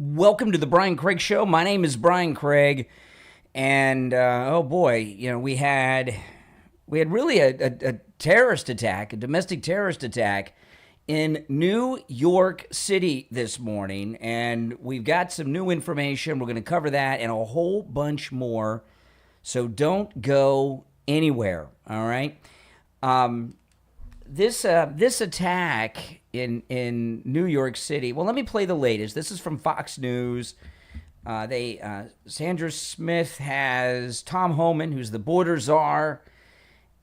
Welcome to the Brian Craig Show. My name is Brian Craig, and oh boy, we had really a terrorist attack, a domestic terrorist attack in New York City this morning, and we've got some new information. We're going to cover that and a whole bunch more, so don't go anywhere. All right. This attack in New York City. Well, let me play the latest. This is from Fox News. Sandra Smith has Tom Homan, who's the border czar,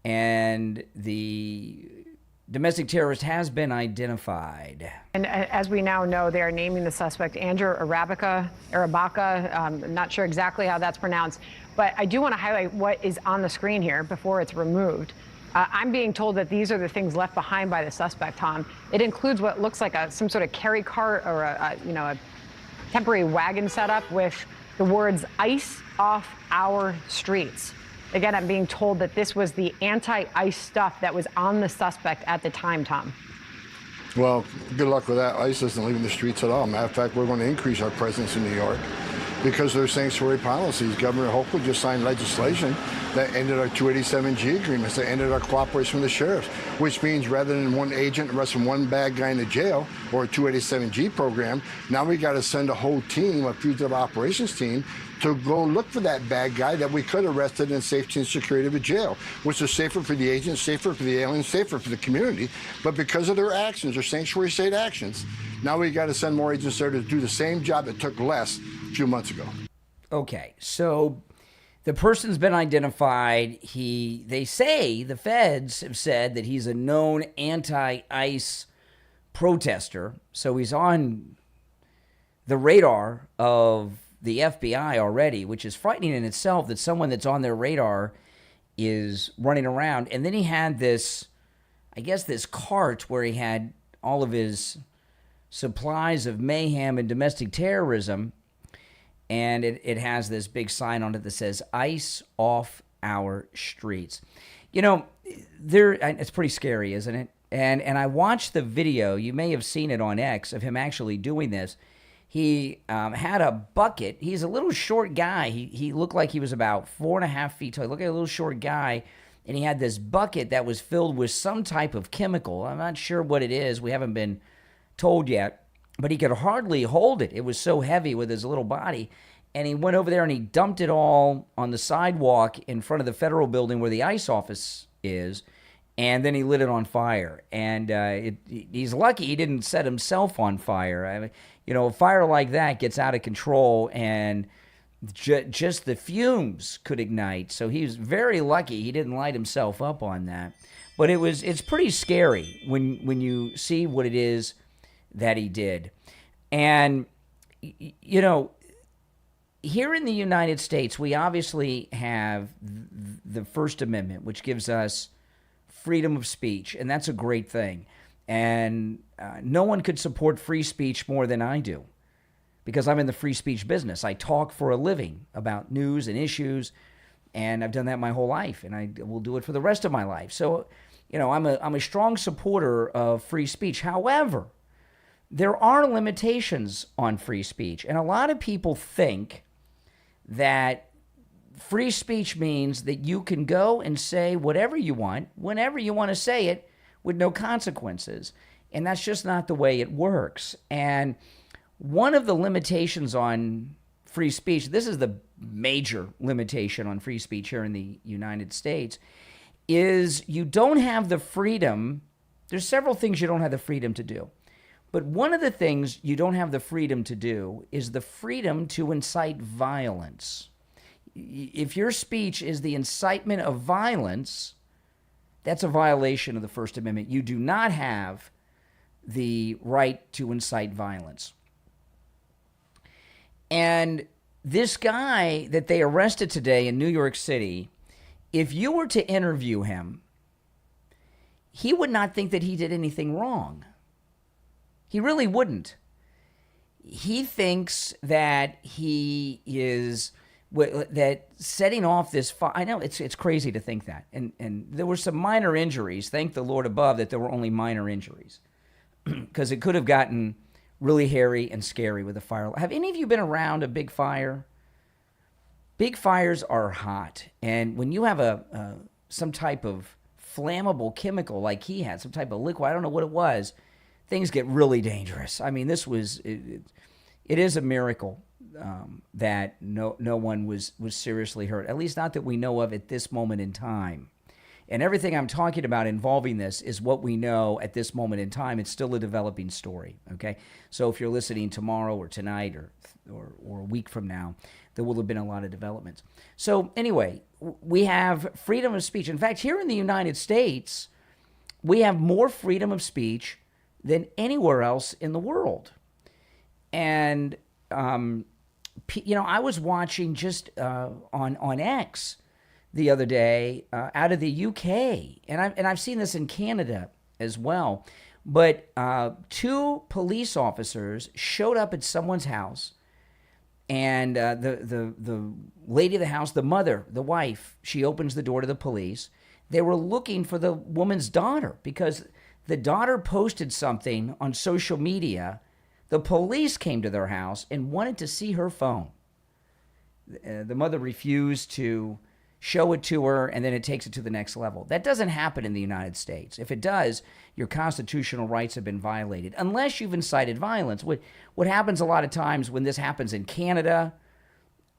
and the domestic terrorist has been identified. And as we now know, they are naming the suspect Andrew Arabaka. Not sure exactly how that's pronounced, but I do want to highlight what is on the screen here before it's removed. I'm being told that these are the things left behind by the suspect, Tom. It includes what looks like some sort of carry cart or a temporary wagon setup with the words "ICE off our streets." Again, I'm being told that this was the anti-ICE stuff that was on the suspect at the time, Tom. Well, good luck with that. ICE isn't leaving the streets at all. Matter of fact, we're going to increase our presence in New York because of their sanctuary policies. Governor Hochul just signed legislation that ended our 287G agreements, that ended our cooperation with the sheriffs, which means rather than one agent arresting one bad guy in the jail or a 287G program, now we got to send a whole team, a fugitive operations team, to go look for that bad guy that we could have arrested in safety and security of a jail, which is safer for the agents, safer for the aliens, safer for the community. But because of their actions, their sanctuary state actions, now we got to send more agents there to do the same job that took less a few months ago. Okay, so the person's been identified. They say, the feds have said that he's a known anti-ICE protester. So he's on the radar of the FBI already, which is frightening in itself that someone that's on their radar is running around. And then he had this cart where he had all of his supplies of mayhem and domestic terrorism. And it has this big sign on it that says, "ICE off our streets." It's pretty scary, isn't it? And I watched the video. You may have seen it on X of him actually doing this. He had a bucket. He's a little short guy. He looked like he was about 4.5 feet tall. He looked like a little short guy. And he had this bucket that was filled with some type of chemical. I'm not sure what it is. We haven't been told yet. But he could hardly hold it. It was so heavy with his little body. And he went over there and he dumped it all on the sidewalk in front of the federal building where the ICE office is. And then he lit it on fire. And he's lucky he didn't set himself on fire. I mean, a fire like that gets out of control and just the fumes could ignite. So he was very lucky he didn't light himself up on that. But it's pretty scary when you see what it is that he did. And, here in the United States, we obviously have the First Amendment, which gives us freedom of speech, and that's a great thing. And no one could support free speech more than I do, because I'm in the free speech business. I talk for a living about news and issues, and I've done that my whole life, and I will do it for the rest of my life. So, I'm a strong supporter of free speech. However, there are limitations on free speech, and a lot of people think that free speech means that you can go and say whatever you want, whenever you want to say it, with no consequences. And that's just not the way it works. And one of the limitations on free speech, this is the major limitation on free speech here in the United States, is you don't have the freedom. There's several things you don't have the freedom to do. But one of the things you don't have the freedom to do is the freedom to incite violence. If your speech is the incitement of violence, that's a violation of the First Amendment. You do not have the right to incite violence. And this guy that they arrested today in New York City, if you were to interview him, he would not think that he did anything wrong. He really wouldn't. He thinks that he is, that setting off this fire. I know it's crazy to think that. And there were some minor injuries. Thank the Lord above that there were only minor injuries, because it could have gotten really hairy and scary with a fire. Have any of you been around a big fire? Big fires are hot, and when you have some type of flammable chemical like he had, some type of liquid, I don't know what it was, things get really dangerous. I mean, this was it is a miracle that no one was seriously hurt, at least not that we know of at this moment in time. And everything I'm talking about involving this is what we know at this moment in time. It's still a developing story, okay? So if you're listening tomorrow or tonight or a week from now, there will have been a lot of developments. So anyway, we have freedom of speech. In fact, here in the United States, we have more freedom of speech than anywhere else in the world. And, I was watching just on X the other day out of the UK, and I've seen this in Canada as well. But 2 police officers showed up at someone's house, and the lady of the house, the mother, the wife, she opens the door to the police. They were looking for the woman's daughter because the daughter posted something on social media. The police came to their house and wanted to see her phone. The mother refused to show it to her, and then it takes it to the next level. That doesn't happen in the United States. If it does, your constitutional rights have been violated, unless you've incited violence. What happens a lot of times when this happens in Canada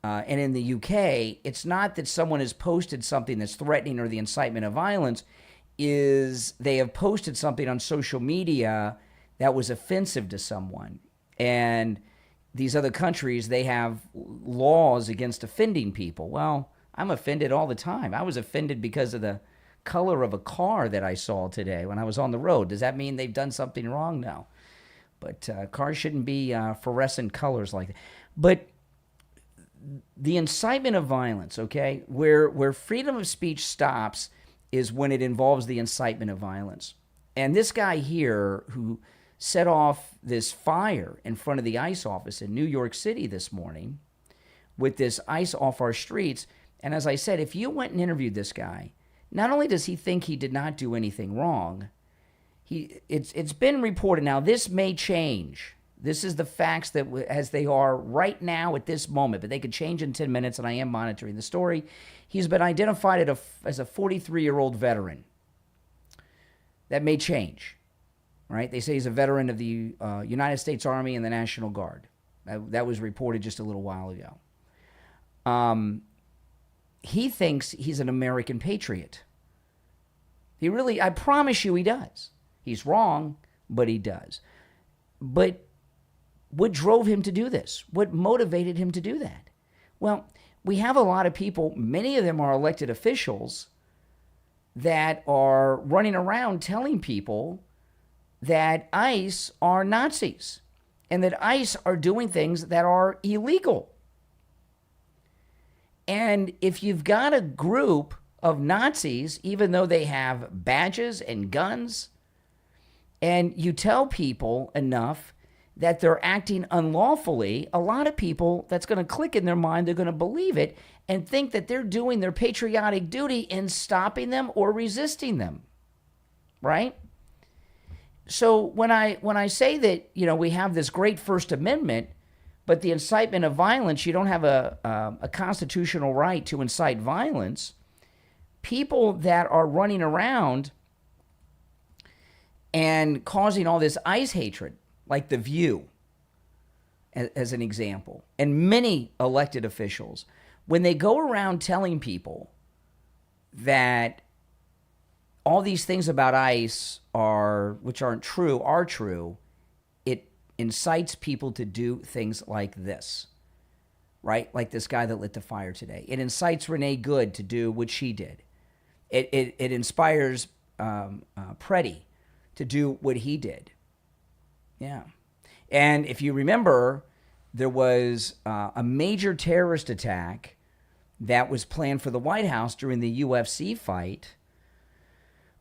and in the UK, it's not that someone has posted something that's threatening or the incitement of violence, is they have posted something on social media that was offensive to someone. And these other countries, they have laws against offending people. Well, I'm offended all the time. I was offended because of the color of a car that I saw today when I was on the road. Does that mean they've done something wrong? No. But cars shouldn't be fluorescent colors like that. But the incitement of violence, okay, where freedom of speech stops is when it involves the incitement of violence. And this guy here who set off this fire in front of the ICE office in New York City this morning with this ice off our streets. And as I said, if you went and interviewed this guy, not only does he think he did not do anything wrong, it's been reported. Now, this may change. This is the facts that as they are right now at this moment, but they could change in 10 minutes, and I am monitoring the story. He's been identified as a 43-year-old veteran. That may change, right? They say he's a veteran of the United States Army and the National Guard. That was reported just a little while ago. He thinks he's an American patriot. He really, I promise you he does. He's wrong, but he does. But what drove him to do this? What motivated him to do that? Well, we have a lot of people, many of them are elected officials, that are running around telling people that ICE are Nazis and that ICE are doing things that are illegal. And if you've got a group of Nazis, even though they have badges and guns, and you tell people enough that they're acting unlawfully, a lot of people, that's going to click in their mind, they're going to believe it and think that they're doing their patriotic duty in stopping them or resisting them, right? So when I say that, we have this great First Amendment, but the incitement of violence, you don't have a constitutional right to incite violence. People that are running around and causing all this ICE hatred, like The View, as an example, and many elected officials, when they go around telling people that all these things about ICE which aren't true, are true, it incites people to do things like this, right? Like this guy that lit the fire today. It incites Renee Good to do what she did. It inspires Preddy to do what he did. Yeah. And if you remember, there was a major terrorist attack that was planned for the White House during the UFC fight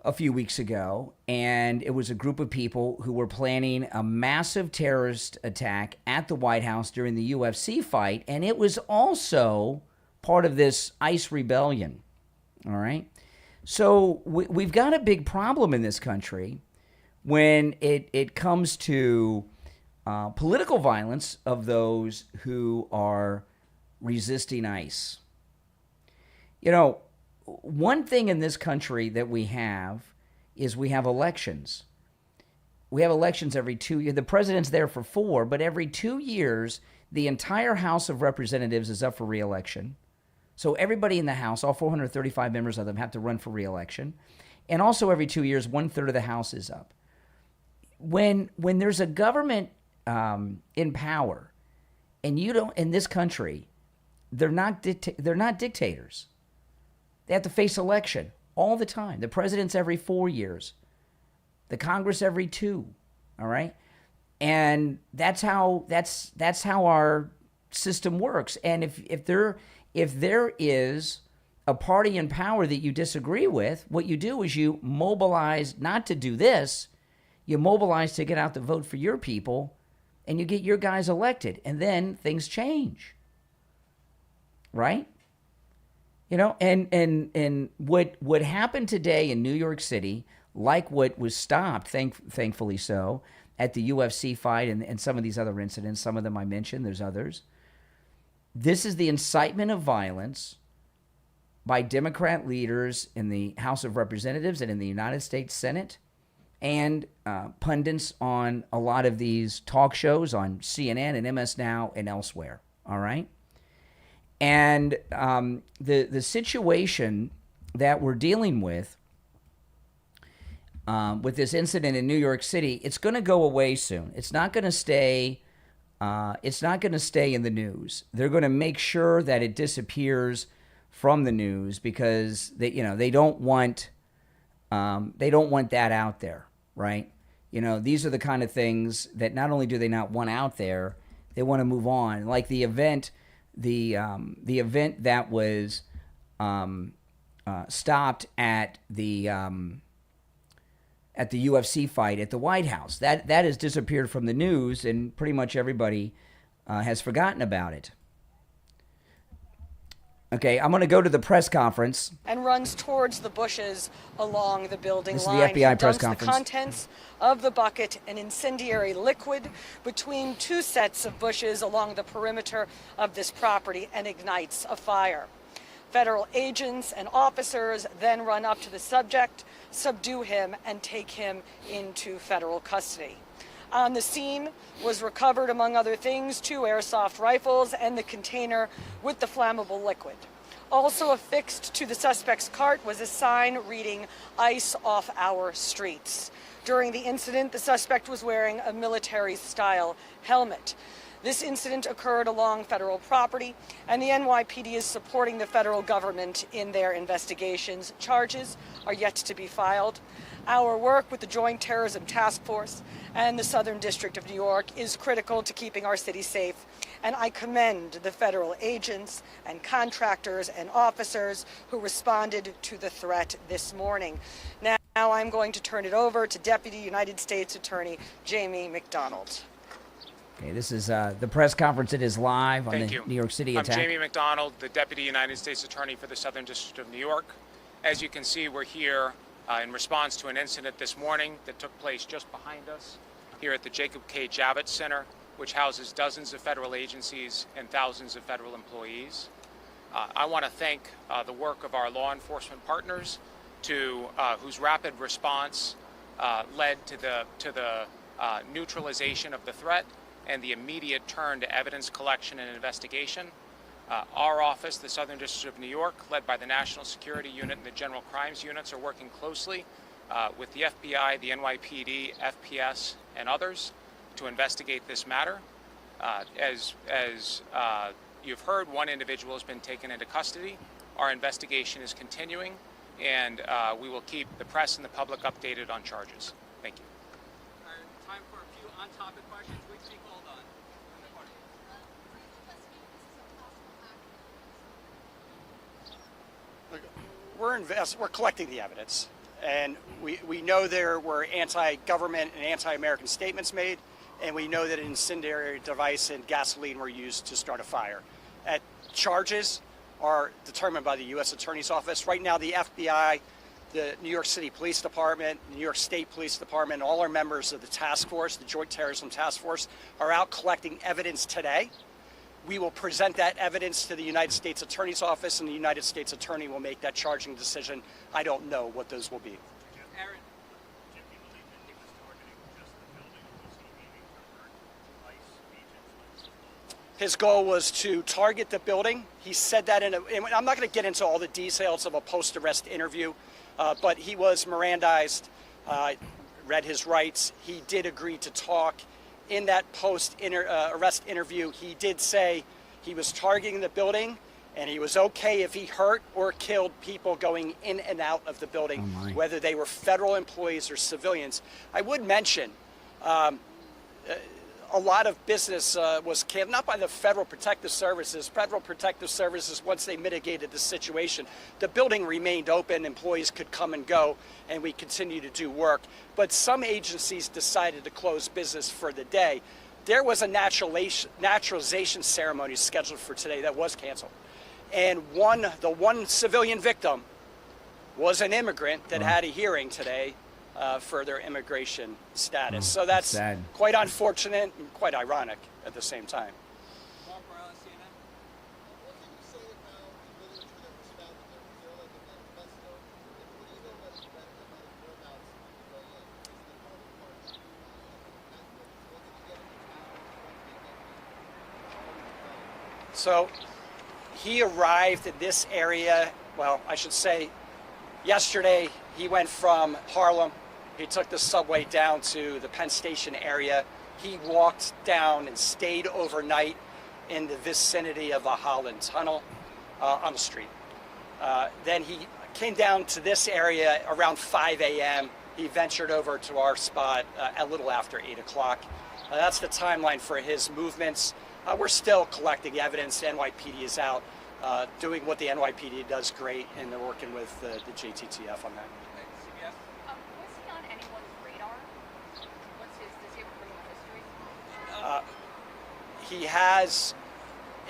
a few weeks ago, and it was a group of people who were planning a massive terrorist attack at the White House during the UFC fight, and it was also part of this ICE rebellion, all right? So we've got a big problem in this country when it comes to political violence of those who are resisting ICE. You know, one thing in this country that we have is we have elections. We have elections every 2 years. The president's there for 4, but every 2 years, the entire House of Representatives is up for re-election. So everybody in the House, all 435 members of them, have to run for re-election. And also every 2 years, 1/3 of the House is up. When there's a government in power, and you don't, in this country, they're not dictators. They have to face election all the time. The president's every 4 years. The Congress every 2. All right, and that's how our system works. And if there is a party in power that you disagree with, what you do is you mobilize not to do this. You mobilize to get out the vote for your people, and you get your guys elected, and then things change. Right? You know, and what happened today in New York City, like what was stopped, thankfully so, at the UFC fight and some of these other incidents, some of them I mentioned, there's others. This is the incitement of violence by Democrat leaders in the House of Representatives and in the United States Senate, and pundits on a lot of these talk shows on CNN and MS Now and elsewhere, all right? And the situation that we're dealing with this incident in New York City, it's going to go away soon. It's not going to stay. It's not going to stay in the news. They're going to make sure that it disappears from the news because they don't want that out there, right? You know, these are the kind of things that not only do they not want out there, they want to move on. Like the event that was stopped at the UFC fight at the White House. That has disappeared from the news, and pretty much everybody has forgotten about it. Okay, I'm going to go to the press conference. And runs towards the bushes along the building this line. This is the FBI press He dumps conference. The contents of the bucket, an incendiary liquid, between 2 sets of bushes along the perimeter of this property and ignites a fire. Federal agents and officers then run up to the subject, subdue him, and take him into federal custody. On the scene was recovered, among other things, 2 airsoft rifles and the container with the flammable liquid. Also affixed to the suspect's cart was a sign reading "ICE off our streets." During the incident, the suspect was wearing a military-style helmet. This incident occurred along federal property, and the NYPD is supporting the federal government in their investigations. Charges are yet to be filed. Our work with the Joint Terrorism Task Force and the Southern District of New York is critical to keeping our city safe, and I commend the federal agents and contractors and officers who responded to the threat this morning. Now I'm going to turn it over to Deputy United States Attorney Jamie McDonald. Okay, this is the press conference. It is live on Thank the you. New York City attack. I'm Jamie McDonald, the Deputy United States Attorney for the Southern District of New York. As you can see, we're here in response to an incident this morning that took place just behind us here at the Jacob K. Javits Center, which houses dozens of federal agencies and thousands of federal employees. I want to thank the work of our law enforcement partners whose rapid response led to the neutralization of the threat and the immediate turn to evidence collection and investigation. Our office, the Southern District of New York, led by the National Security Unit and the General Crimes Units, are working closely with the FBI, the NYPD, FPS, and others to investigate this matter. As you've heard, one individual has been taken into custody. Our investigation is continuing, and we will keep the press and the public updated on charges. Thank you. Time for a few on-topic questions. We speak all done. We're collecting the evidence, and we know there were anti-government and anti-American statements made, and we know that an incendiary device and gasoline were used to start a fire. Charges are determined by the U.S. Attorney's Office. Right now, the FBI the New York City Police Department, New York State Police Department, all our members of the task force, the Joint Terrorism Task Force, are out collecting evidence today. We will present that evidence to the United States Attorney's Office, and the United States Attorney will make that charging decision. I don't know what those will be. Aaron, his goal was to target the building. He said that and I'm not going to get into all the details of a post-arrest interview, but he was Mirandized, read his rights. He did agree to talk. In that post-arrest interview, he did say he was targeting the building and he was okay if he hurt or killed people going in and out of the building, whether they were federal employees or civilians. I would mention a lot of business was canceled, not by the Federal Protective Services. Federal Protective Services, once they mitigated the situation, the building remained open, employees could come and go, and we continue to do work. But some agencies decided to close business for the day. There was a naturalization ceremony scheduled for today that was canceled. And the one civilian victim was an immigrant that had a hearing today for their immigration status. So that's sad. Quite unfortunate and quite ironic at the same time. Mark Morales, CNN. What can you say about the literature that was found in there? Was there like a manifesto? And what do you know about the benefit of whereabouts of the way in? Is the normal part of what did you get in the town? So he arrived in this area, well, I should say, yesterday he went from Harlem. He took the subway down to the Penn Station area. He walked down and stayed overnight in the vicinity of the Holland Tunnel on the street. Then he came down to this area around 5 a.m. He ventured over to our spot a little after 8 o'clock. That's the timeline for his movements. We're still collecting evidence. NYPD is out doing what the NYPD does great, and they're working with the JTTF on that. CBS. Was he on anyone's radar? Does he have a criminal history? He has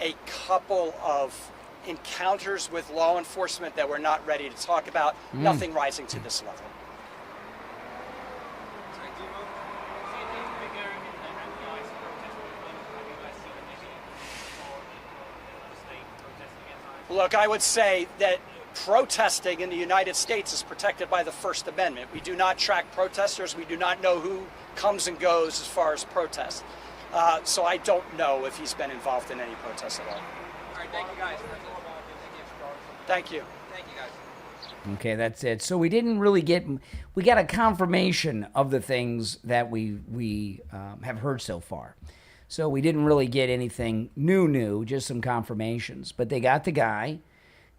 a couple of encounters with law enforcement that we're not ready to talk about. Nothing rising to this level. Do you see anything bigger in the NYC protest movement? Have you guys seen anything or in another state protesting against ICE? Look, I would say that protesting in the United States is protected by the First Amendment. We do not track protesters. We do not know who comes and goes as far as protests. So I don't know if he's been involved in any protests at all. All right, thank you guys. Thank you. Thank you guys. Okay, that's it. So we didn't really we got a confirmation of the things that we have heard so far. So we didn't really get anything new, just some confirmations. But they got the guy,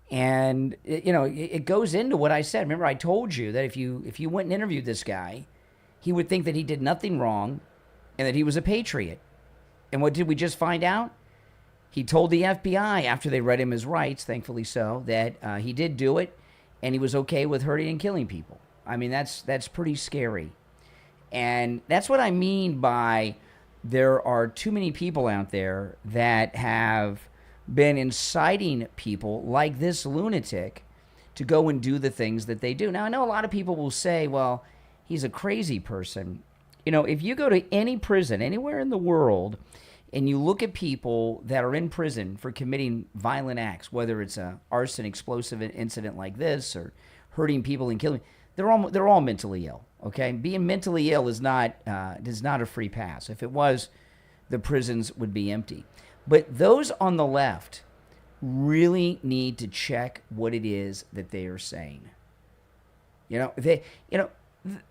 and it goes into what I said. Remember, I told you that if you went and interviewed this guy, he would think that he did nothing wrong, and that he was a patriot. And what did we just find out? He told the FBI after they read him his rights, thankfully so, that he did do it, and he was okay with hurting and killing people. I mean, that's pretty scary. And that's what I mean by there are too many people out there that have been inciting people like this lunatic to go and do the things that they do. Now, I know a lot of people will say, well, he's a crazy person. If you go to any prison anywhere in the world and you look at people that are in prison for committing violent acts, whether it's a arson explosive incident like this or hurting people and killing, they're all mentally ill. Okay, being mentally ill is not a free pass. If it was, the prisons would be empty. But those on the left really need to check what it is that they are saying.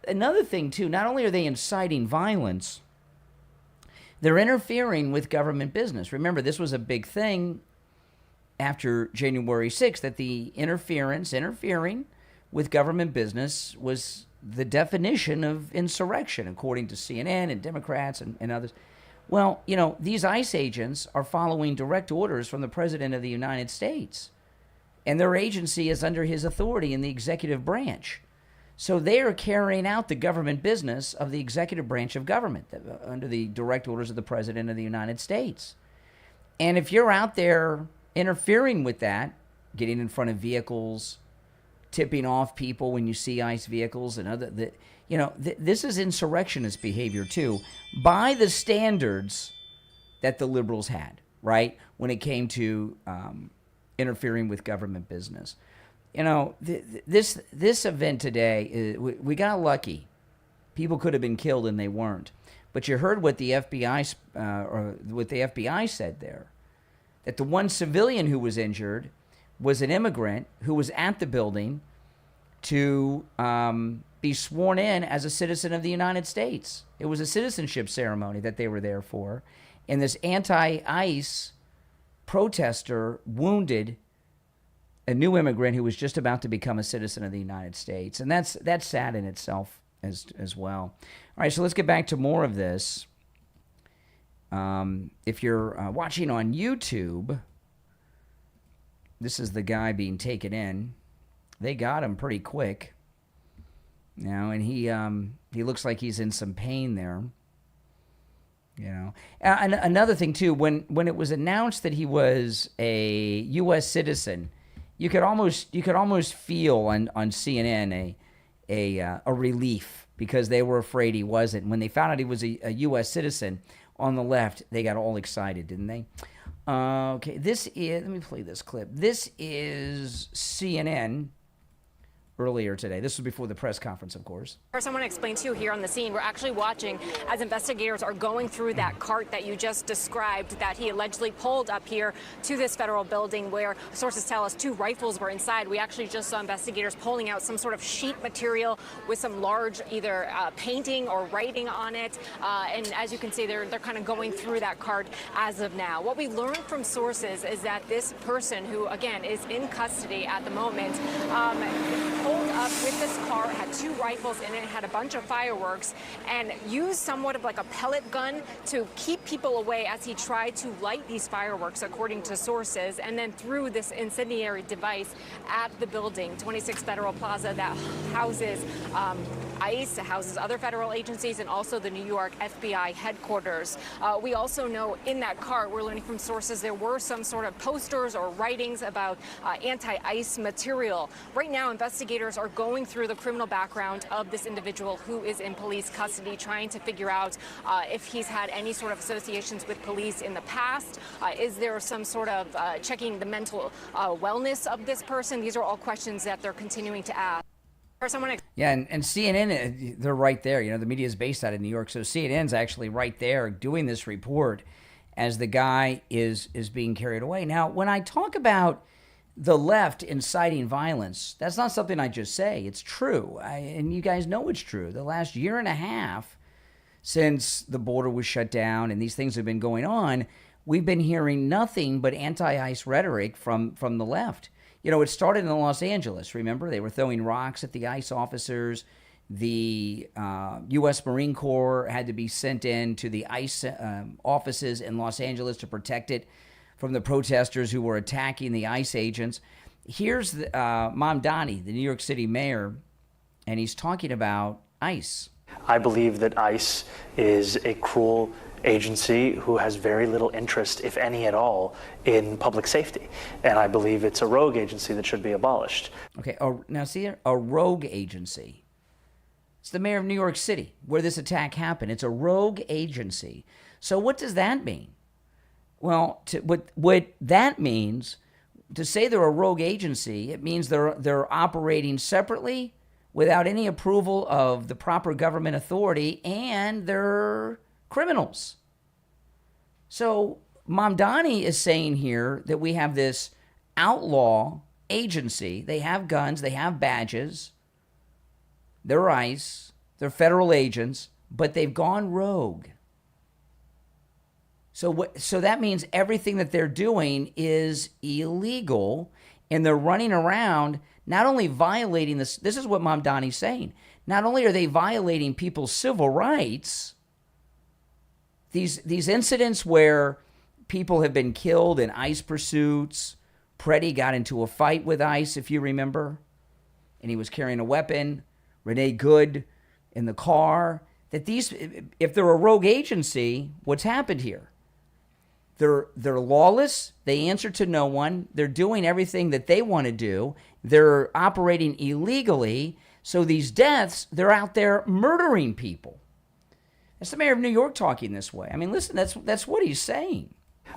Another thing too. Not only are they inciting violence, they're interfering with government business. Remember, this was a big thing after January 6th, that the interfering with government business was the definition of insurrection, according to CNN and Democrats and others. Well, these ICE agents are following direct orders from the President of the United States, and their agency is under his authority in the executive branch. So they are carrying out the government business of the executive branch of government under the direct orders of the President of the United States. And if you're out there interfering with that, getting in front of vehicles, tipping off people when you see ICE vehicles and other. This is insurrectionist behavior too, by the standards that the liberals had, right? When it came to interfering with government business. This event today, we got lucky. People could have been killed and they weren't. But you heard what the FBI said there, that the one civilian who was injured was an immigrant who was at the building to be sworn in as a citizen of the United States. It was a citizenship ceremony that they were there for, and this anti-ICE protester wounded a new immigrant who was just about to become a citizen of the United States, and that's sad in itself as well. All right, so let's get back to more of this. If you're watching on YouTube, this is the guy being taken in. They got him pretty quick now, and he looks like he's in some pain there. And another thing too, when it was announced that he was a U.S. citizen, you could almost feel on CNN a relief, because they were afraid he wasn't. When they found out he was a U.S. citizen on the left, they got all excited, didn't they? Okay, let me play this clip. This is CNN earlier today. This was before the press conference, of course. First, I want to explain to you here on the scene, we're actually watching as investigators are going through that cart that you just described that he allegedly pulled up here to this federal building, where sources tell us 2 rifles were inside. We actually just saw investigators pulling out some sort of sheet material with some large either painting or writing on it. And as you can see, they're kind of going through that cart as of now. What we learned from sources is that this person, who again is in custody at the moment, pulled up with this car, had 2 rifles in it, had a bunch of fireworks, and used somewhat of like a pellet gun to keep people away as he tried to light these fireworks, according to sources, and then threw this incendiary device at the building, 26 Federal Plaza, that houses ICE, houses other federal agencies, and also the New York FBI headquarters. We also know in that car, we're learning from sources, there were some sort of posters or writings about anti-ICE material. Right now, investigators are going through the criminal background of this individual who is in police custody, trying to figure out if he's had any sort of associations with police in the past. Is there some sort of checking the mental wellness of this person? These are all questions that they're continuing to ask. Yeah, and CNN, they're right there. The media is based out of New York, so CNN's actually right there doing this report as the guy is being carried away. Now, when I talk about the left inciting violence, that's not something I just say. It's true, and you guys know it's true. The last year and a half since the border was shut down and these things have been going on, we've been hearing nothing but anti-ICE rhetoric from the left. It started in Los Angeles, remember? They were throwing rocks at the ICE officers. The U.S. Marine Corps had to be sent in to the ICE offices in Los Angeles to protect it from the protesters who were attacking the ICE agents. Here's Mamdani, the New York City mayor, and he's talking about ICE. I believe that ICE is a cruel agency who has very little interest, if any at all, in public safety. And I believe it's a rogue agency that should be abolished. Okay, now see here, a rogue agency. It's the mayor of New York City where this attack happened. It's a rogue agency. So what does that mean? Well, what that means, to say they're a rogue agency, it means they're operating separately without any approval of the proper government authority, and they're criminals. So Mamdani is saying here that we have this outlaw agency. They have guns, they have badges, they're ICE, they're federal agents, but they've gone rogue. So that means everything that they're doing is illegal, and they're running around not only violating this. This is what Mamdani's saying. Not only are they violating people's civil rights, these incidents where people have been killed in ICE pursuits. Preddy got into a fight with ICE, if you remember, and he was carrying a weapon. Renee Good in the car. That these, if they're a rogue agency, what's happened here? They're lawless. They answer to no one. They're doing everything that they want to do, They're operating illegally. So these deaths, they're out there murdering people. That's the mayor of New York talking this way. I mean, listen, that's what he's saying.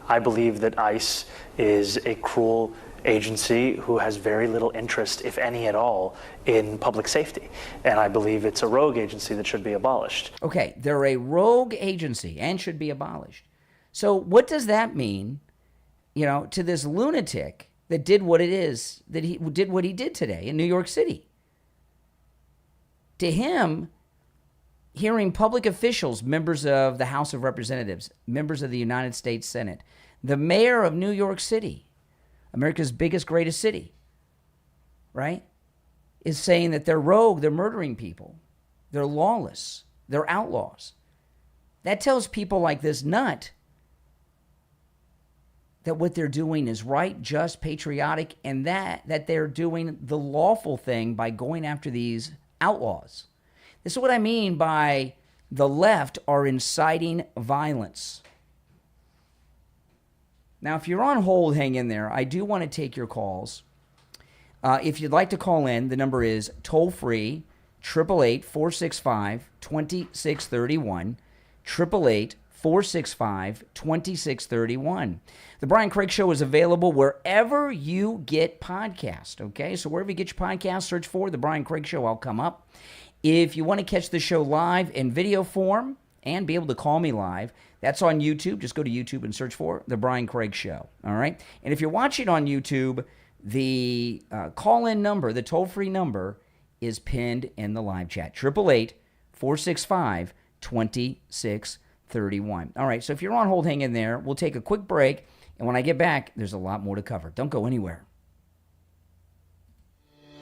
I believe that ICE is a cruel agency who has very little interest, if any at all, in public safety. And I believe it's a rogue agency that should be abolished. Okay, they're a rogue agency and should be abolished. So what does that mean, to this lunatic that did what he did today in New York City? To him, hearing public officials, members of the House of Representatives, members of the United States Senate, the mayor of New York City, America's biggest, greatest city, right, is saying that they're rogue, they're murdering people, they're lawless, they're outlaws. That tells people like this nut that what they're doing is right, just, patriotic, and that they're doing the lawful thing by going after these outlaws. This is what I mean by the left are inciting violence. Now, if you're on hold, hang in there. I do want to take your calls. If you'd like to call in, the number is toll-free, 888-465-2631, 888-465-2631. The Brian Craig Show is available wherever you get podcasts, okay? So wherever you get your podcast, search for The Brian Craig Show. I'll come up. If you want to catch the show live in video form and be able to call me live, that's on YouTube. Just go to YouTube and search for The Brian Craig Show, all right? And if you're watching on YouTube, the call-in number, the toll-free number, is pinned in the live chat, 888-465-2631. All right, so if you're on hold, hang in there. We'll take a quick break, and when I get back, there's a lot more to cover. Don't go anywhere.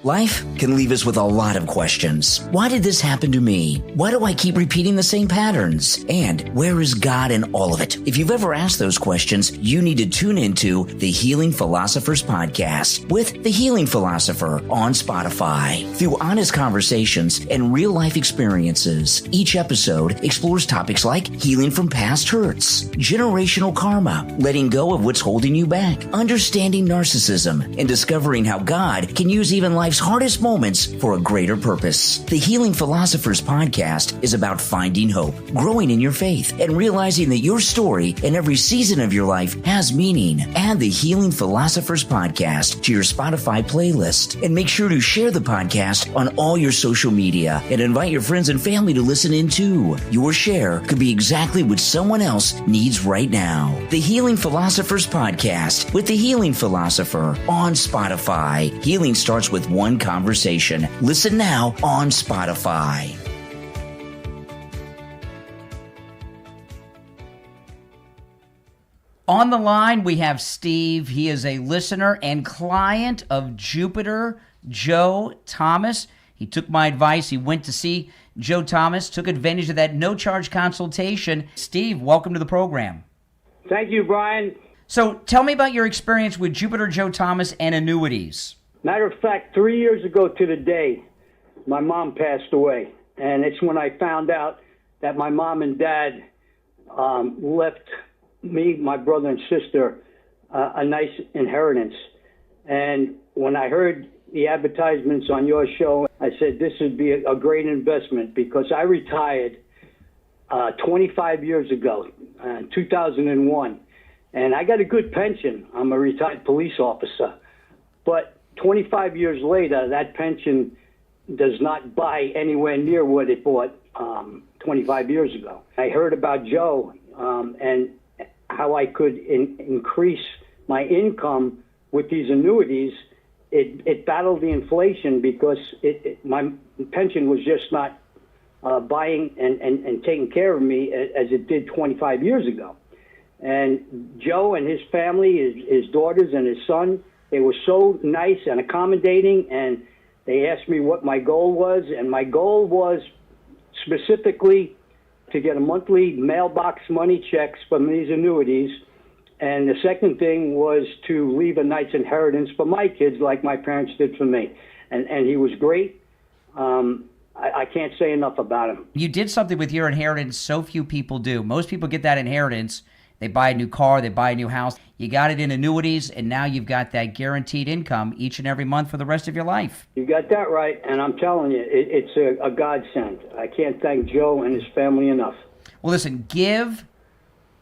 Life can leave us with a lot of questions. Why did this happen to me? Why do I keep repeating the same patterns? And where is God in all of it? If you've ever asked those questions, you need to tune into the Healing Philosophers podcast with The Healing Philosopher on Spotify. Through honest conversations and real-life experiences, each episode explores topics like healing from past hurts, generational karma, letting go of what's holding you back, understanding narcissism, and discovering how God can use even life's hardest moments for a greater purpose. The Healing Philosophers podcast is about finding hope, growing in your faith, and realizing that your story and every season of your life has meaning. Add the Healing Philosophers podcast to your Spotify playlist, and make sure to share the podcast on all your social media and invite your friends and family to listen in too. Your share could be exactly what someone else needs right now. The Healing Philosophers podcast with The Healing Philosopher on Spotify. Healing starts with one conversation. Listen now on Spotify. On the line, we have Steve. He is a listener and client of Jupiter Joe Thomas. He took my advice. He went to see Joe Thomas, took advantage of that no-charge consultation. Steve, welcome to the program. Thank you, Brian. So tell me about your experience with Jupiter Joe Thomas and annuities. Matter of fact, 3 years ago to the day, my mom passed away. And it's when I found out that my mom and dad left me, my brother and sister, a nice inheritance. And when I heard the advertisements on your show, I said this would be a great investment, because I retired 25 years ago, 2001. And I got a good pension. I'm a retired police officer. But 25 years later, that pension does not buy anywhere near what it bought 25 years ago. I heard about Joe and how I could increase my income with these annuities. It battled the inflation because my pension was just not buying and taking care of me as it did 25 years ago. And Joe and his family, his daughters and his son, they were so nice and accommodating, and they asked me what my goal was, and my goal was specifically to get a monthly mailbox money checks from these annuities, and the second thing was to leave a nice inheritance for my kids like my parents did for me. And he was great. I can't say enough about him. You did something with your inheritance so few people do. Most people get that inheritance, they buy a new car, they buy a new house. You got it in annuities, and now you've got that guaranteed income each and every month for the rest of your life. You got that right, and I'm telling you, it's a godsend. I can't thank Joe and his family enough. Well, listen, give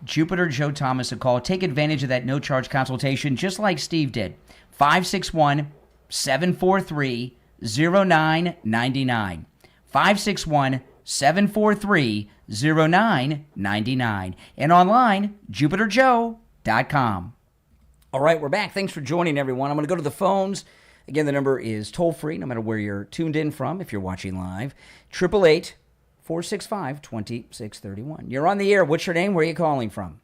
Jupiter Joe Thomas a call. Take advantage of that no-charge consultation, just like Steve did. 561-743-0999. 561-743-0999. And online, jupiterjoe.com. All right, we're back. Thanks for joining, everyone. I'm going to go to the phones. Again, the number is toll-free, no matter where you're tuned in from, if you're watching live. 888-465-2631. You're on the air. What's your name? Where are you calling from?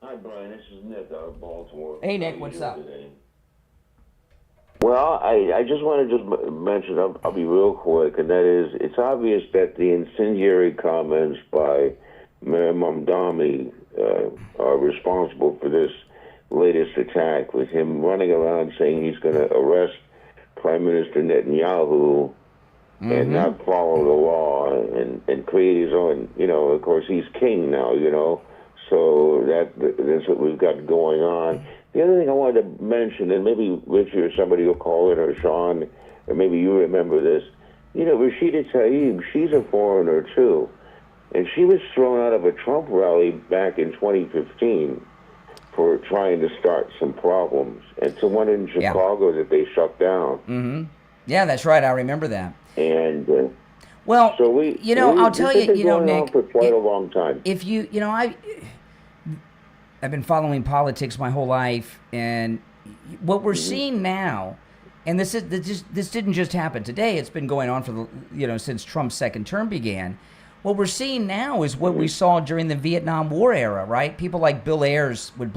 Hi, Brian. This is Nick out of Baltimore. Hey, Nick. What's up? Today? Well, I just want to just mention, I'll be real quick, and that is, it's obvious that the incendiary comments by Mayor Mamdani are responsible for this latest attack, with him running around saying he's going to arrest Prime Minister Netanyahu and not follow the law and create his own, of course, he's king now, so that's what we've got going on. The other thing I wanted to mention, and maybe Richie or somebody will call in, or Sean, or maybe you remember this, Rashida Tlaib, she's a foreigner too, and she was thrown out of a Trump rally back in 2015 for trying to start some problems, and to one in Chicago that they shut down. Mm-hmm. Yeah, that's right. I remember that. And well, so I'll tell you, Nick, for quite a long time. If I've been following politics my whole life, and what we're seeing now, and this didn't just happen today. It's been going on for since Trump's second term began. What we're seeing now is what we saw during the Vietnam War era, right? People like Bill Ayers would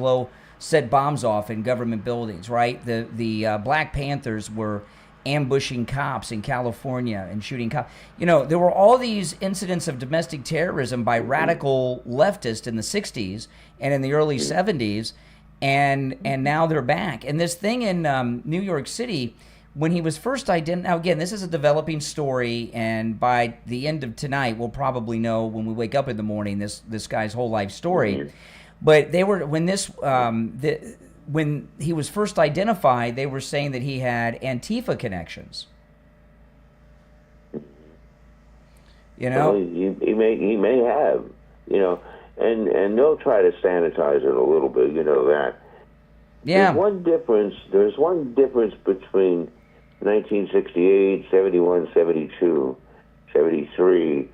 set bombs off in government buildings, right? The Black Panthers were ambushing cops in California and shooting cops. There were all these incidents of domestic terrorism by radical leftists in the 60s and in the early 70s, and now they're back. And this thing in New York City, when he was first identified, now again, this is a developing story, and by the end of tonight, we'll probably know, when we wake up in the morning, this guy's whole life story. But they were, when he was first identified, they were saying that he had Antifa connections. Well, he may have, and they'll try to sanitize it a little bit, that. Yeah. There's one difference between 1968, 71, 72, 73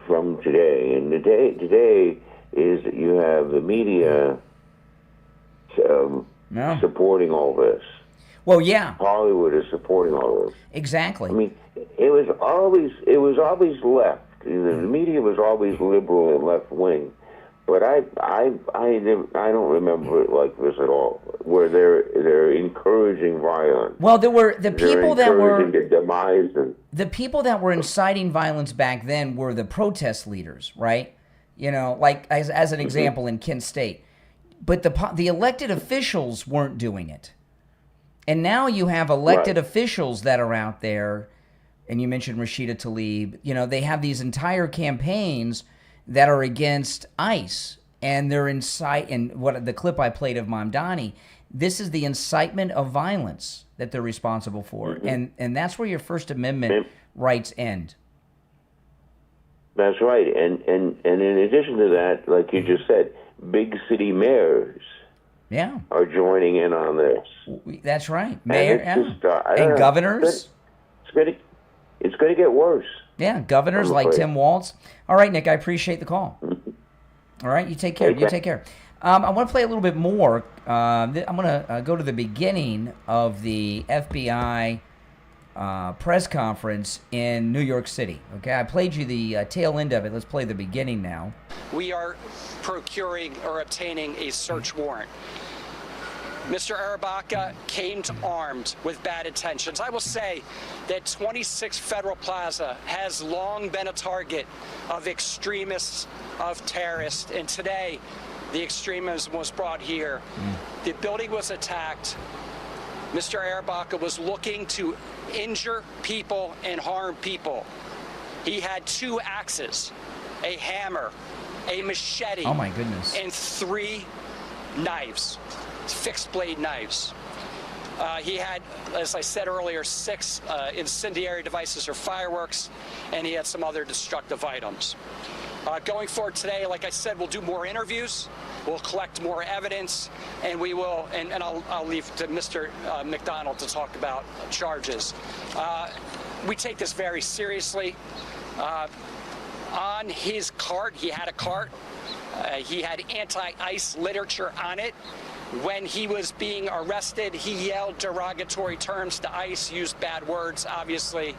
from today. And today is that you have the media supporting all this. Well, yeah. Hollywood is supporting all this. Exactly. I mean, it was always left. The media was always liberal and left wing. But I don't remember it like this at all, where they're encouraging violence. Well, there were the people that were the demise the people that were inciting violence back then were the protest leaders, right? Like as an example in Kent State. But the elected officials weren't doing it. And now you have elected officials that are out there, and you mentioned Rashida Tlaib. They have these entire campaigns that are against ICE, and they're and what the clip I played of Mamdani, this is the incitement of violence that they're responsible for, and that's where your First Amendment rights end. That's right, and in addition to that, like you just said, big city mayors are joining in on this. That's right, and governors. It's going to get worse. Yeah, governors like Tim Walz. All right, Nick, I appreciate the call. All right, you take care. You take care. I want to play a little bit more. I'm going to go to the beginning of the FBI press conference in New York City. Okay, I played you the tail end of it. Let's play the beginning now. We are procuring or obtaining a search warrant. Mr. Arabaka came armed with bad intentions. I will say that 26 Federal Plaza has long been a target of extremists, of terrorists, and today the extremism was brought here. The building was attacked. Mr. Arabaka was looking to injure people and harm people. He had two axes, a hammer, a machete, Oh my goodness. and 3 knives, fixed blade knives. He had, as I said earlier, 6 incendiary devices or fireworks, and he had some other destructive items. Going forward today, like I said, we'll do more interviews, we'll collect more evidence, and we will, and I'll leave to Mr. McDonald to talk about charges. We take this very seriously. On his cart, he had a cart. He had anti-ICE literature on it. When he was being arrested, he yelled derogatory terms to ICE, used bad words, obviously.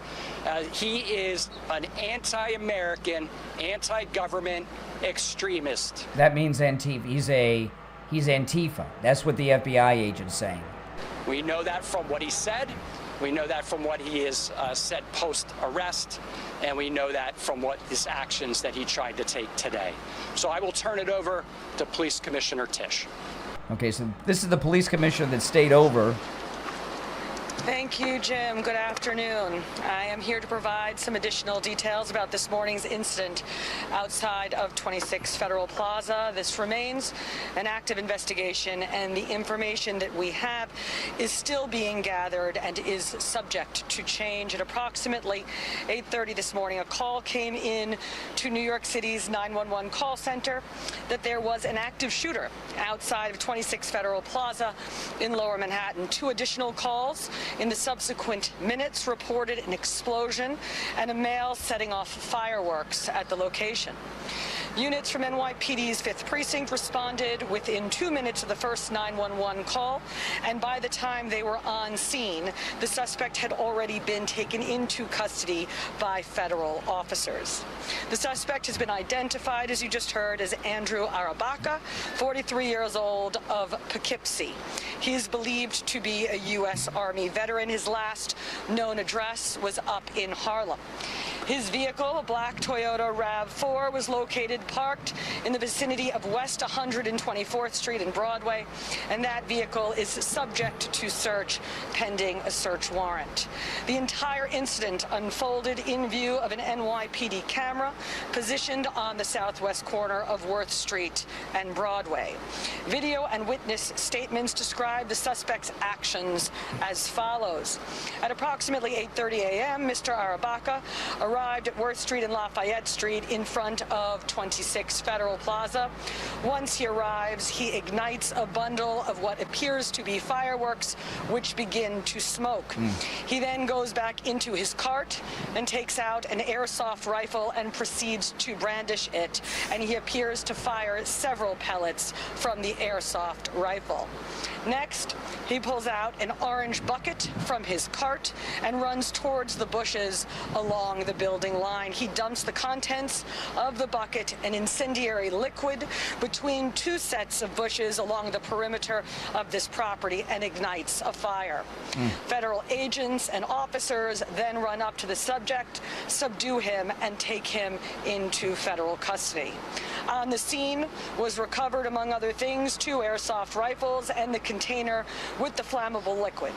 He is an anti-American, anti-government extremist. That means Antifa. He's Antifa. That's what the FBI agent's saying. We know that from what he said. We know that from what he has said post-arrest. And we know that from what his actions that he tried to take today. So I will turn it over to Police Commissioner Tisch. Okay, so this is the police commissioner that stayed over. Thank you, Jim. Good afternoon. I am here to provide some additional details about this morning's incident outside of 26 Federal Plaza. This remains an active investigation, and the information that we have is still being gathered and is subject to change. At approximately 8:30 this morning, a call came in to New York City's 911 call center that there was an active shooter outside of 26 Federal Plaza in Lower Manhattan. 2 additional calls in the subsequent minutes reported an explosion and a male setting off fireworks at the location. Units from NYPD's 5th Precinct responded within 2 minutes of the first 911 call, and by the time they were on scene, the suspect had already been taken into custody by federal officers. The suspect has been identified, as you just heard, as Andrew Arabaka, 43 years old, of Poughkeepsie. He is believed to be a U.S. Army veteran. His last known address was up in Harlem. His vehicle, a black Toyota RAV4, was located parked in the vicinity of West 124th Street and Broadway, and that vehicle is subject to search pending a search warrant. The entire incident unfolded in view of an NYPD camera positioned on the southwest corner of Worth Street and Broadway. Video and witness statements describe the suspect's actions as follows. At approximately 8:30 a.m., Mr. Arabaka arrived at Worth Street and Lafayette Street in front of 26 Federal Plaza. Once he arrives, he ignites a bundle of what appears to be fireworks, which begin to smoke. He then goes back into his cart and takes out an airsoft rifle and proceeds to brandish it, and he appears to fire several pellets from the airsoft rifle. Next, he pulls out an orange bucket from his cart and runs towards the bushes along the building line. He dumps the contents of the bucket, an incendiary liquid, between 2 sets of bushes along the perimeter of this property and ignites a fire. Federal agents and officers then run up to the subject, subdue him, and take him into federal custody. On the scene was recovered, among other things, 2 airsoft rifles and the container with the flammable liquid.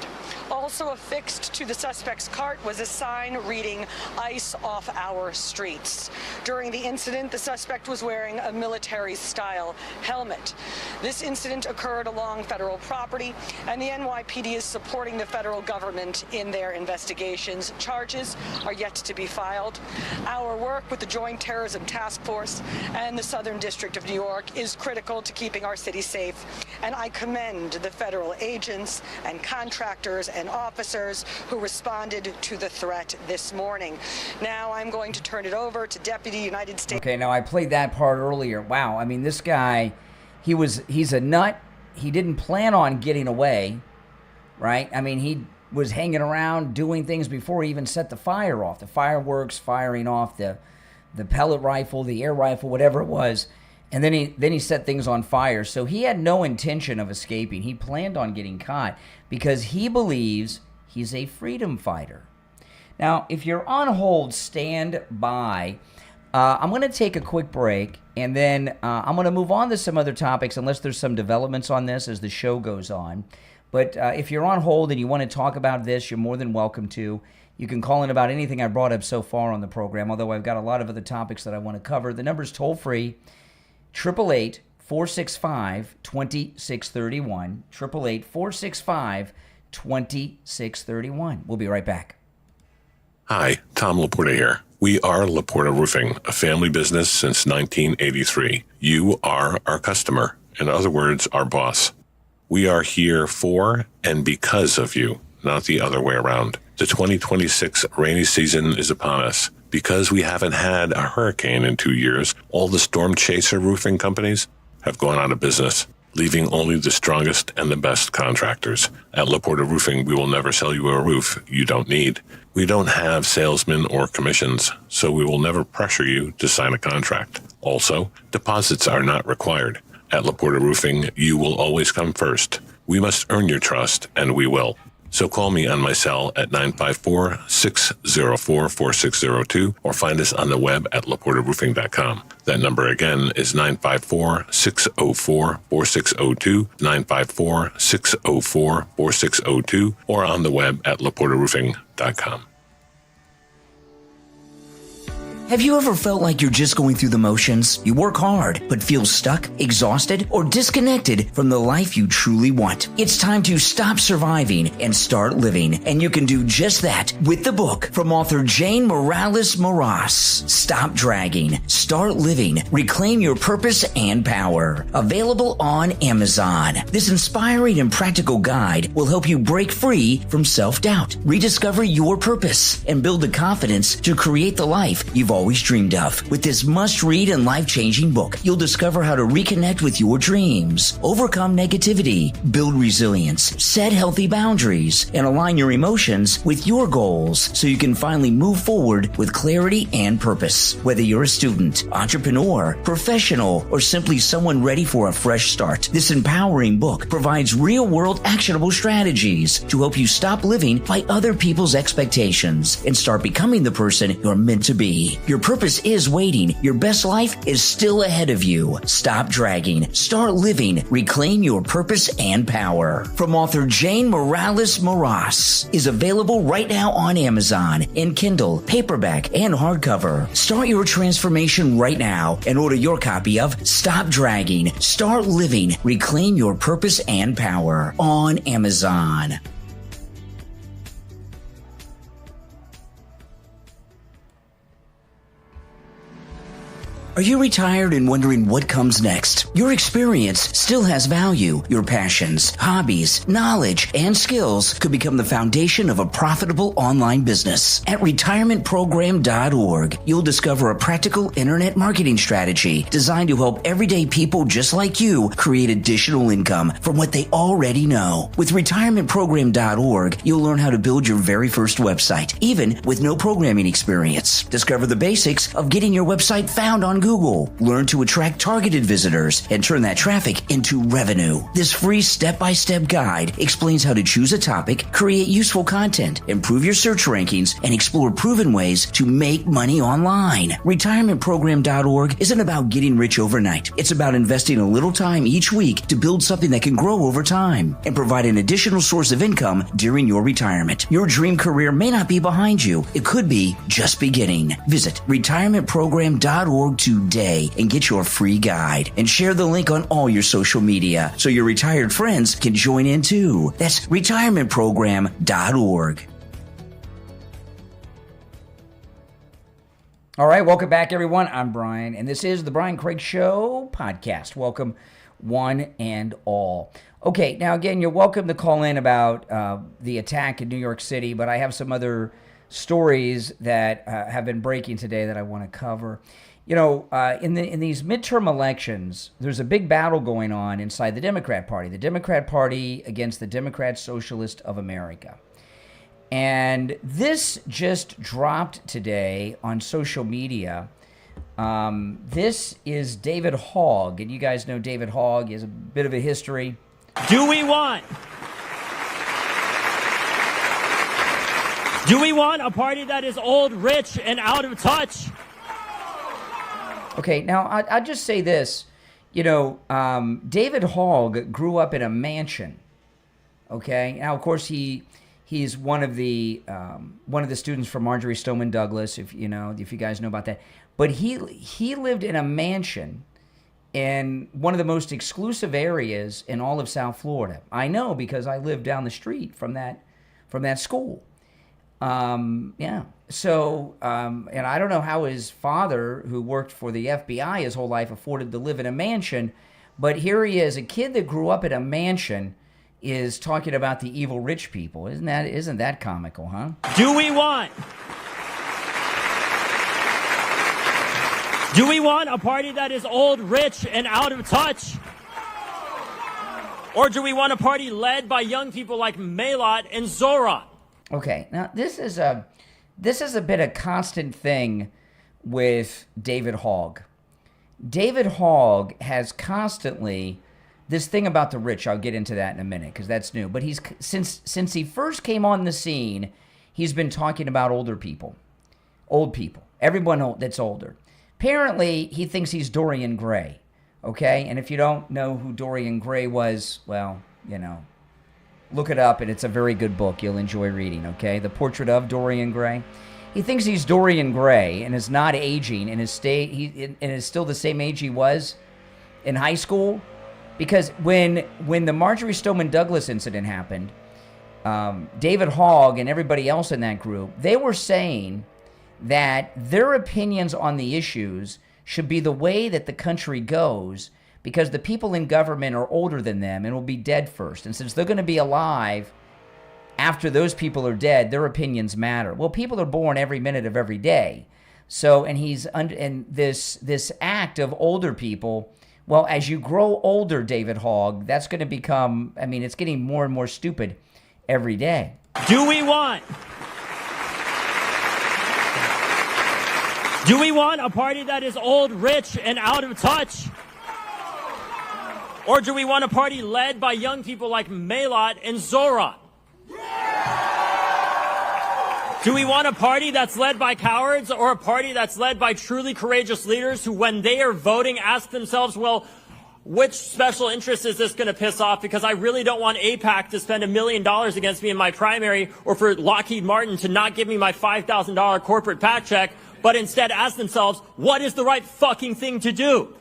Also affixed to the suspect's cart was a sign reading "ICE off our streets." During the incident, the suspect was wearing a military-style helmet. This incident occurred along federal property, and the NYPD is supporting the federal government in their investigations. Charges are yet to be filed. Our work with the Joint Terrorism Task Force and the Southern District of New York is critical to keeping our city safe, and I commend the federal agents and contractors and officers who responded to the threat this morning. Now I'm going to turn it over to Deputy United States. Okay, now I played that part earlier. Wow, I mean, this guy, he's a nut. He didn't plan on getting away, right? I mean, he was hanging around doing things before he even set the fire off. The fireworks, firing off the pellet rifle, the air rifle, whatever it was. And then he set things on fire. So he had no intention of escaping. He planned on getting caught because he believes he's a freedom fighter. Now, if you're on hold, stand by. I'm going to take a quick break, and then I'm going to move on to some other topics unless there's some developments on this as the show goes on. But if you're on hold and you want to talk about this, you're more than welcome to. You can call in about anything I brought up so far on the program, although I've got a lot of other topics that I want to cover. The number's toll-free, 888-465-2631. 888-465-2631. We'll be right back. Hi, Tom Laporta here. We are Laporta Roofing, a family business since 1983. You are our customer. In other words, our boss. We are here for and because of you, not the other way around. The 2026 rainy season is upon us. Because we haven't had a hurricane in 2 years, all the storm chaser roofing companies have gone out of business, leaving only the strongest and the best contractors. At Laporta Roofing, we will never sell you a roof you don't need. We don't have salesmen or commissions, so we will never pressure you to sign a contract. Also, deposits are not required. At Laporta Roofing, you will always come first. We must earn your trust, and we will. So call me on my cell at 954-604-4602 or find us on the web at laportaroofing.com. That number again is 954-604-4602, 954-604-4602, or on the web at laportaroofing.com. Have you ever felt like you're just going through the motions? You work hard, but feel stuck, exhausted, or disconnected from the life you truly want? It's time to stop surviving and start living. And you can do just that with the book from author Jane Morales Moras. Stop Dragging, Start Living, Reclaim Your Purpose and Power. Available on Amazon. This inspiring and practical guide will help you break free from self-doubt, rediscover your purpose, and build the confidence to create the life you've always dreamed of. With this must-read and life-changing book, you'll discover how to reconnect with your dreams, overcome negativity, build resilience, set healthy boundaries, and align your emotions with your goals so you can finally move forward with clarity and purpose. Whether you're a student, entrepreneur, professional, or simply someone ready for a fresh start, this empowering book provides real-world actionable strategies to help you stop living by other people's expectations and start becoming the person you're meant to be. Your purpose is waiting. Your best life is still ahead of you. Stop dragging. Start living. Reclaim your purpose and power. From author Jane Morales Moras is available right now on Amazon in Kindle, paperback, and hardcover. Start your transformation right now and order your copy of Stop Dragging. Start Living. Reclaim your purpose and power on Amazon. Are you retired and wondering what comes next? Your experience still has value. Your passions, hobbies, knowledge, and skills could become the foundation of a profitable online business. At retirementprogram.org, you'll discover a practical internet marketing strategy designed to help everyday people just like you create additional income from what they already know. With retirementprogram.org, you'll learn how to build your very first website, even with no programming experience. Discover the basics of getting your website found on Google. Learn to attract targeted visitors and turn that traffic into revenue. This free step-by-step guide explains how to choose a topic, create useful content, improve your search rankings, and explore proven ways to make money online. Retirementprogram.org isn't about getting rich overnight. It's about investing a little time each week to build something that can grow over time and provide an additional source of income during your retirement. Your dream career may not be behind you. It could be just beginning. Visit retirementprogram.org today and get your free guide and share the link on all your social media so your retired friends can join in too. That's retirementprogram.org. All right, welcome back, everyone. I'm Brian, and this is the Brian Craig Show podcast. Welcome, one and all. Okay, now again, you're welcome to call in about the attack in New York City, but I have some other stories that have been breaking today that I want to cover. You know, in these midterm elections, there's a big battle going on inside the Democrat Party against the Democrat Socialist of America. And this just dropped today on social media. This is David Hogg, and you guys know David Hogg. He has a bit of a history. Do we want a party that is old, rich, and out of touch? Okay, now I'll just say this. You know, David Hogg grew up in a mansion. Okay, now of course he's one of the students from Marjorie Stoneman Douglas. If you guys know about that, but he lived in a mansion in one of the most exclusive areas in all of South Florida. I know because I live down the street from that school. Yeah. So, and I don't know how his father, who worked for the FBI his whole life, afforded to live in a mansion. But here he is, a kid that grew up in a mansion, is talking about the evil rich people. Isn't that comical, huh? Do we want a party that is old, rich, and out of touch? Or do we want a party led by young people like Maylot and Zora? Okay, now this is a bit of constant thing with David Hogg. David Hogg has constantly this thing about the rich. I'll get into that in a minute because that's new. But he's since he first came on the scene, he's been talking about old people, everyone that's older. Apparently, he thinks he's Dorian Gray. Okay, and if you don't know who Dorian Gray was, well, look it up, and it's a very good book. You'll enjoy reading. Okay, The Portrait of Dorian Gray. He thinks he's Dorian Gray and is not aging and is still the same age he was in high school. Because when the Marjorie Stoneman Douglas incident happened, David Hogg and everybody else in that group, they were saying that their opinions on the issues should be the way that the country goes because the people in government are older than them and will be dead first. And since they're going to be alive after those people are dead, their opinions matter. Well, people are born every minute of every day. So, and this act of older people, well, as you grow older, David Hogg, that's going to become, it's getting more and more stupid every day. Do we want a party that is old, rich, and out of touch? Or do we want a party led by young people like Maylot and Zora? Do we want a party that's led by cowards or a party that's led by truly courageous leaders who, when they are voting, ask themselves, well, which special interest is this going to piss off? Because I really don't want AIPAC to spend $1 million against me in my primary or for Lockheed Martin to not give me my $5,000 corporate PAC check, but instead ask themselves, what is the right fucking thing to do?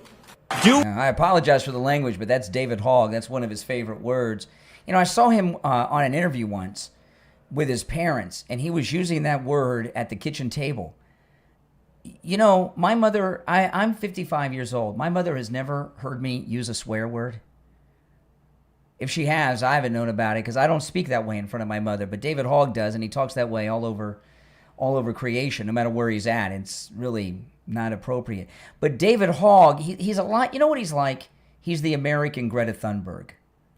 I apologize for the language, but that's David Hogg. That's one of his favorite words. I saw him on an interview once with his parents, and he was using that word at the kitchen table. My mother, I'm 55 years old. My mother has never heard me use a swear word. If she has, I haven't known about it because I don't speak that way in front of my mother, but David Hogg does, and he talks that way all over creation, no matter where he's at. It's really not appropriate. But David Hogg, he's a lot, you know what he's like? He's the American Greta Thunberg,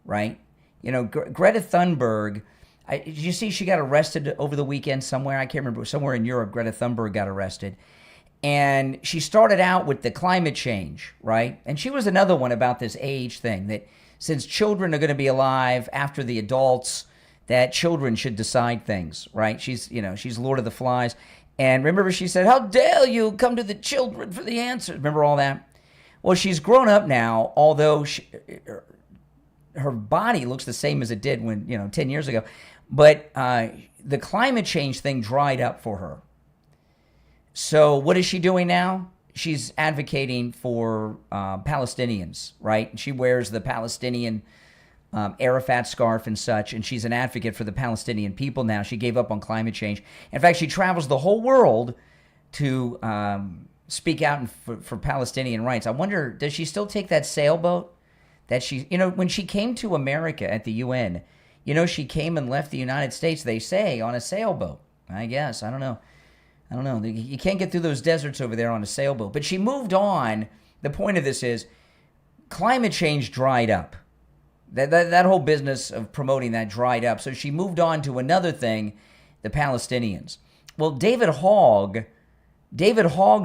right? Greta Thunberg, did you see she got arrested over the weekend somewhere? I can't remember. Somewhere in Europe, Greta Thunberg got arrested. And she started out with the climate change, right? And she was another one about this age thing, that since children are going to be alive after the adults, that children should decide things, right? She's Lord of the Flies. And remember she said, how dare you come to the children for the answers? Remember all that? Well, she's grown up now, although her body looks the same as it did when, 10 years ago. But the climate change thing dried up for her. So what is she doing now? She's advocating for Palestinians, right? She wears the Palestinian Arafat scarf and such, and she's an advocate for the Palestinian people now. She gave up on climate change. In fact, she travels the whole world to speak out for Palestinian rights. I wonder, does she still take that sailboat? That she, when she came to America at the UN, she came and left the United States, they say, on a sailboat. I guess. I don't know. You can't get through those deserts over there on a sailboat. But she moved on. The point of this is climate change dried up. That whole business of promoting that dried up. So she moved on to another thing, the Palestinians. Well, David Hogg's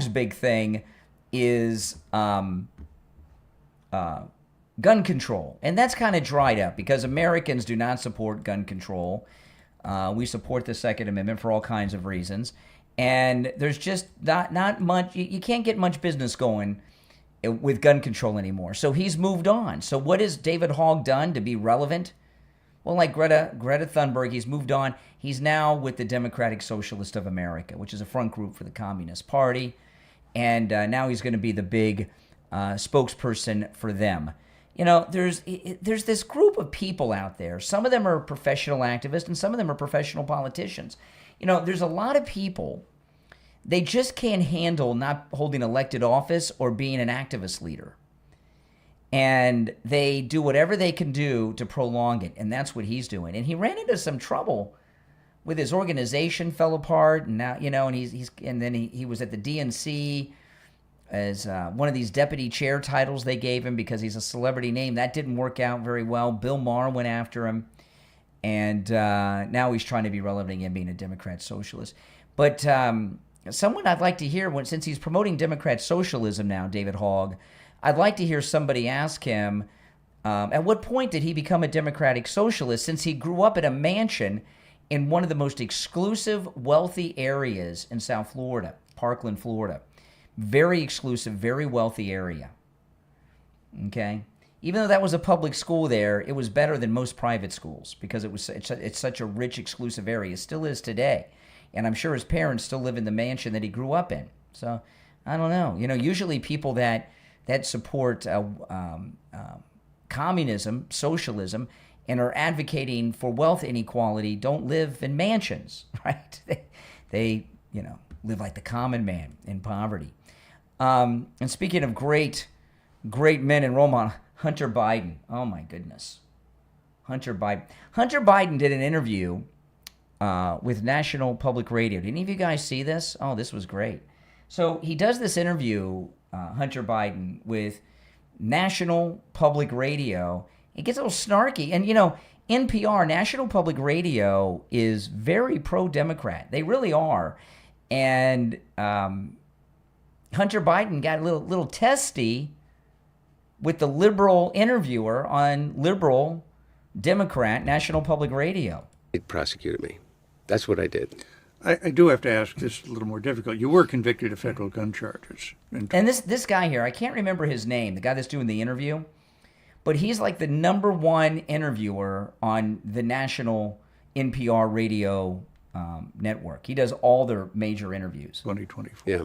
big thing is gun control. And that's kind of dried up because Americans do not support gun control. We support the Second Amendment for all kinds of reasons. And there's just not much, you can't get much business going with gun control anymore. So he's moved on. So what has David Hogg done to be relevant? Well, like Greta Thunberg, he's moved on. He's now with the Democratic Socialist of America, which is a front group for the Communist Party. And now he's going to be the big spokesperson for them. You know, there's this group of people out there. Some of them are professional activists and some of them are professional politicians. You know, there's a lot of people, they just can't handle not holding elected office or being an activist leader. And they do whatever they can do to prolong it, and that's what he's doing. And he ran into some trouble with his organization, fell apart, and now, you know, and he was at the DNC as one of these deputy chair titles they gave him because he's a celebrity name. That didn't work out very well. Bill Maher went after him, and now he's trying to be relevant again, being a Democrat socialist. But someone I'd like to hear, since he's promoting Democrat socialism now, David Hogg, I'd like to hear somebody ask him, at what point did he become a democratic socialist, since he grew up in a mansion in one of the most exclusive, wealthy areas in South Florida, Parkland, Florida. Very exclusive, very wealthy area. Okay? Even though that was a public school there, it was better than most private schools because it's such a rich, exclusive area. It still is today. And I'm sure his parents still live in the mansion that he grew up in. So, I don't know. You know, usually people that support communism, socialism, and are advocating for wealth inequality don't live in mansions, right? They you know, live like the common man in poverty. And speaking of great men in Rome, Hunter Biden. Oh my goodness, Hunter Biden. Hunter Biden did an interview with National Public Radio. Did any of you guys see this? Oh, this was great. So he does this interview, Hunter Biden, with National Public Radio. It gets a little snarky. And, you know, NPR, National Public Radio, is very pro-Democrat. They really are. And Hunter Biden got a little testy with the liberal interviewer on liberal Democrat National Public Radio. It prosecuted me. That's what I did. I do have to ask this a little more difficult. You were convicted of federal gun charges. And this guy here, I can't remember his name, the guy that's doing the interview, but he's like the #1 interviewer on the national NPR radio network. He does all their major interviews. 2024. Yeah.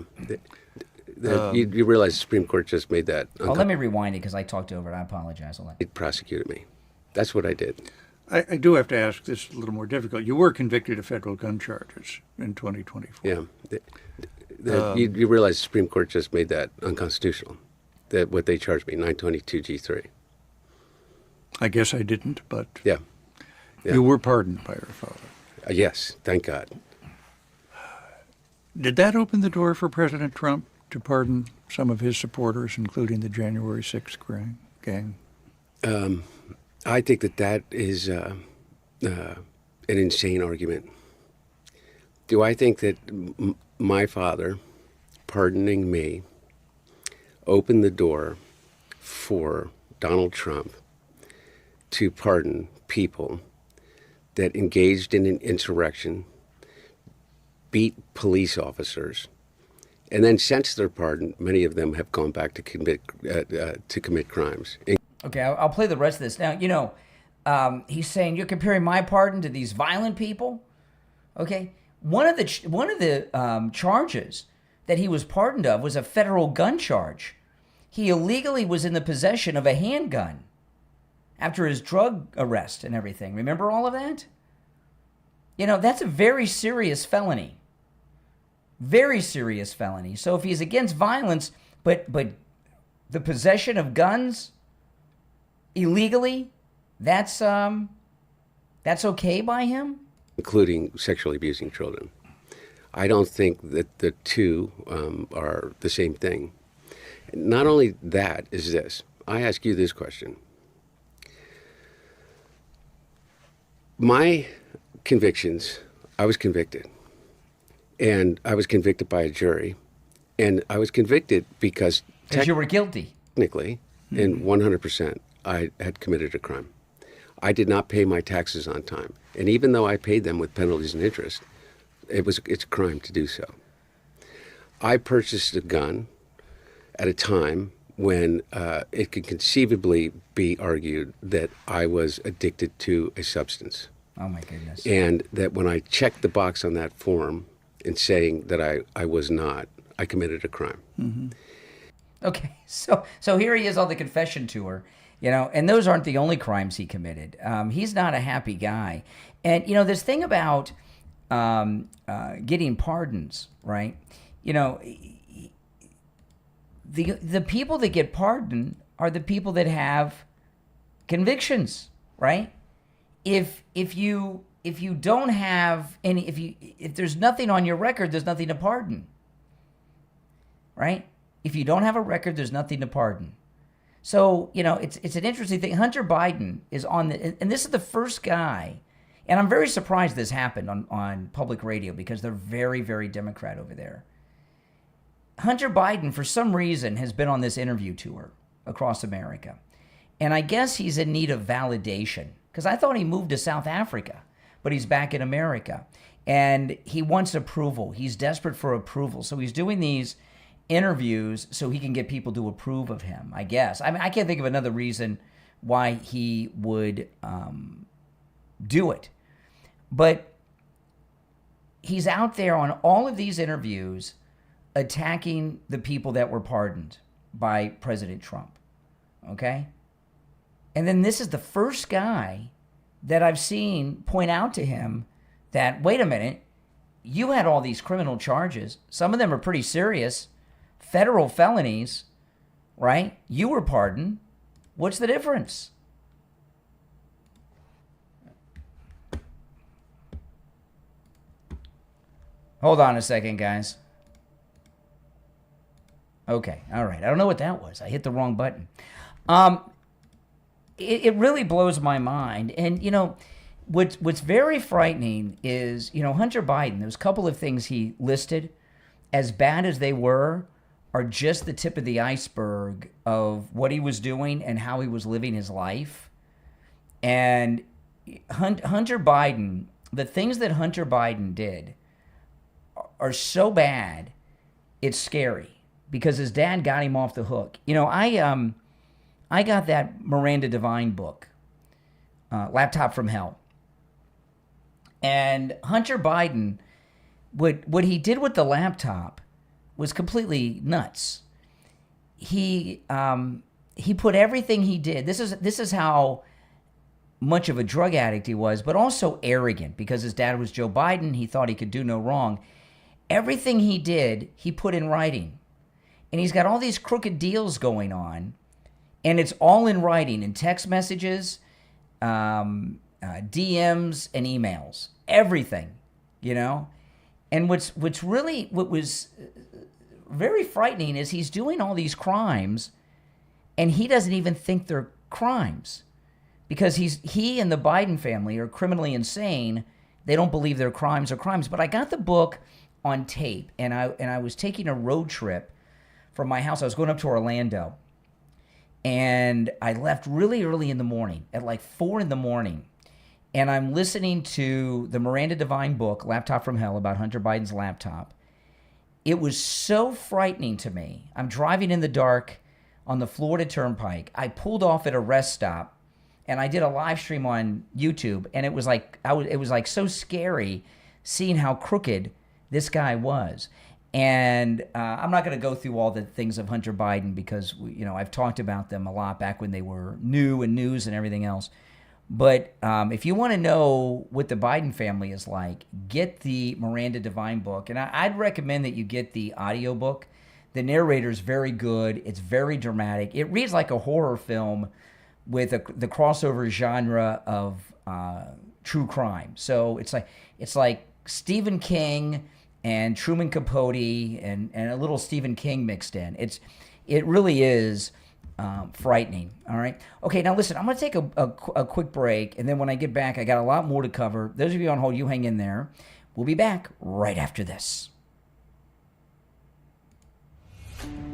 You realize the Supreme Court just made that. Let me rewind it because I talked over it. I apologize. It prosecuted me. That's what I did. I do have to ask this a little more difficult. You were convicted of federal gun charges in 2024. Yeah. You realize the Supreme Court just made that unconstitutional. That what they charged me, 922 G3. I guess I didn't, but yeah. You were pardoned by your father. Yes, thank God. Did that open the door for President Trump to pardon some of his supporters, including the January 6th gang? I think that is an insane argument. Do I think that my father pardoning me opened the door for Donald Trump to pardon people that engaged in an insurrection, beat police officers, and then since their pardon, many of them have gone back to commit crimes? Okay, I'll play the rest of this. Now, you know, he's saying you're comparing my pardon to these violent people. Okay, one of the charges that he was pardoned of was a federal gun charge. He illegally was in the possession of a handgun after his drug arrest and everything. Remember all of that? You know, that's a very serious felony. Very serious felony. So if he's against violence, but the possession of guns illegally, that's okay by him? Including sexually abusing children. I don't think that the two are the same thing. Not only that is this. I ask you this question. My convictions, I was convicted. And I was convicted by a jury. And I was convicted because you were guilty. Technically, and 100%, I had committed a crime. I did not pay my taxes on time. And even though I paid them with penalties and interest, it's a crime to do so. I purchased a gun at a time when it could conceivably be argued that I was addicted to a substance. Oh my goodness. And that when I checked the box on that form and saying that I was not, I committed a crime. Mm-hmm. Okay, so here he is on the confession tour, and those aren't the only crimes he committed. He's not a happy guy. And, this thing about getting pardons, right? The people that get pardoned are the people that have convictions, right? If you don't have any, if there's nothing on your record, there's nothing to pardon, right? If you don't have a record, there's nothing to pardon. So, it's an interesting thing. Hunter Biden is on and this is the first guy, and I'm very surprised this happened on public radio because they're very, very Democrat over there. Hunter Biden, for some reason, has been on this interview tour across America. And I guess he's in need of validation because I thought he moved to South Africa, but he's back in America. And he wants approval. He's desperate for approval. So he's doing these interviews so he can get people to approve of him, I guess. I mean, I can't think of another reason why he would do it. But he's out there on all of these interviews attacking the people that were pardoned by President Trump, okay? And then this is the first guy that I've seen point out to him that, wait a minute, you had all these criminal charges. Some of them are pretty serious. Federal felonies, right? You were pardoned. What's the difference? Hold on a second, guys. Okay, all right. I don't know what that was. I hit the wrong button. It really blows my mind. And, what's very frightening is, Hunter Biden, those couple of things he listed, as bad as they were, are just the tip of the iceberg of what he was doing and how he was living his life. And Hunter Biden, the things that Hunter Biden did are so bad, it's scary because his dad got him off the hook. I got that Miranda Devine book, Laptop from Hell. And Hunter Biden, what he did with the laptop was completely nuts. He put everything he did. This is how much of a drug addict he was, but also arrogant because his dad was Joe Biden. He thought he could do no wrong. Everything he did, he put in writing. And he's got all these crooked deals going on, and it's all in writing, in text messages, DMs, and emails. Everything, And what was very frightening is he's doing all these crimes, and he doesn't even think they're crimes because he and the Biden family are criminally insane. They don't believe their crimes are crimes. But I got the book on tape, and I was taking a road trip from my house. I was going up to Orlando, and I left really early in the morning, at like 4 a.m, and I'm listening to the Miranda Devine book, Laptop from Hell, about Hunter Biden's laptop. It was so frightening to me. I'm driving in the dark on the Florida Turnpike. I pulled off at a rest stop, and I did a live stream on YouTube, and it was like so scary seeing how crooked this guy was. And I'm not going to go through all the things of Hunter Biden because I've talked about them a lot back when they were new and news and everything else. But if you want to know what the Biden family is like, get the Miranda Devine book. And I'd recommend that you get the audiobook. The narrator's very good. It's very dramatic. It reads like a horror film with the crossover genre of true crime. So it's like Stephen King and Truman Capote and a little Stephen King mixed in. It really is frightening. All right. Okay. Now listen, I'm going to take a quick break, and then when I get back, I got a lot more to cover. Those of you on hold, you hang in there. We'll be back right after this.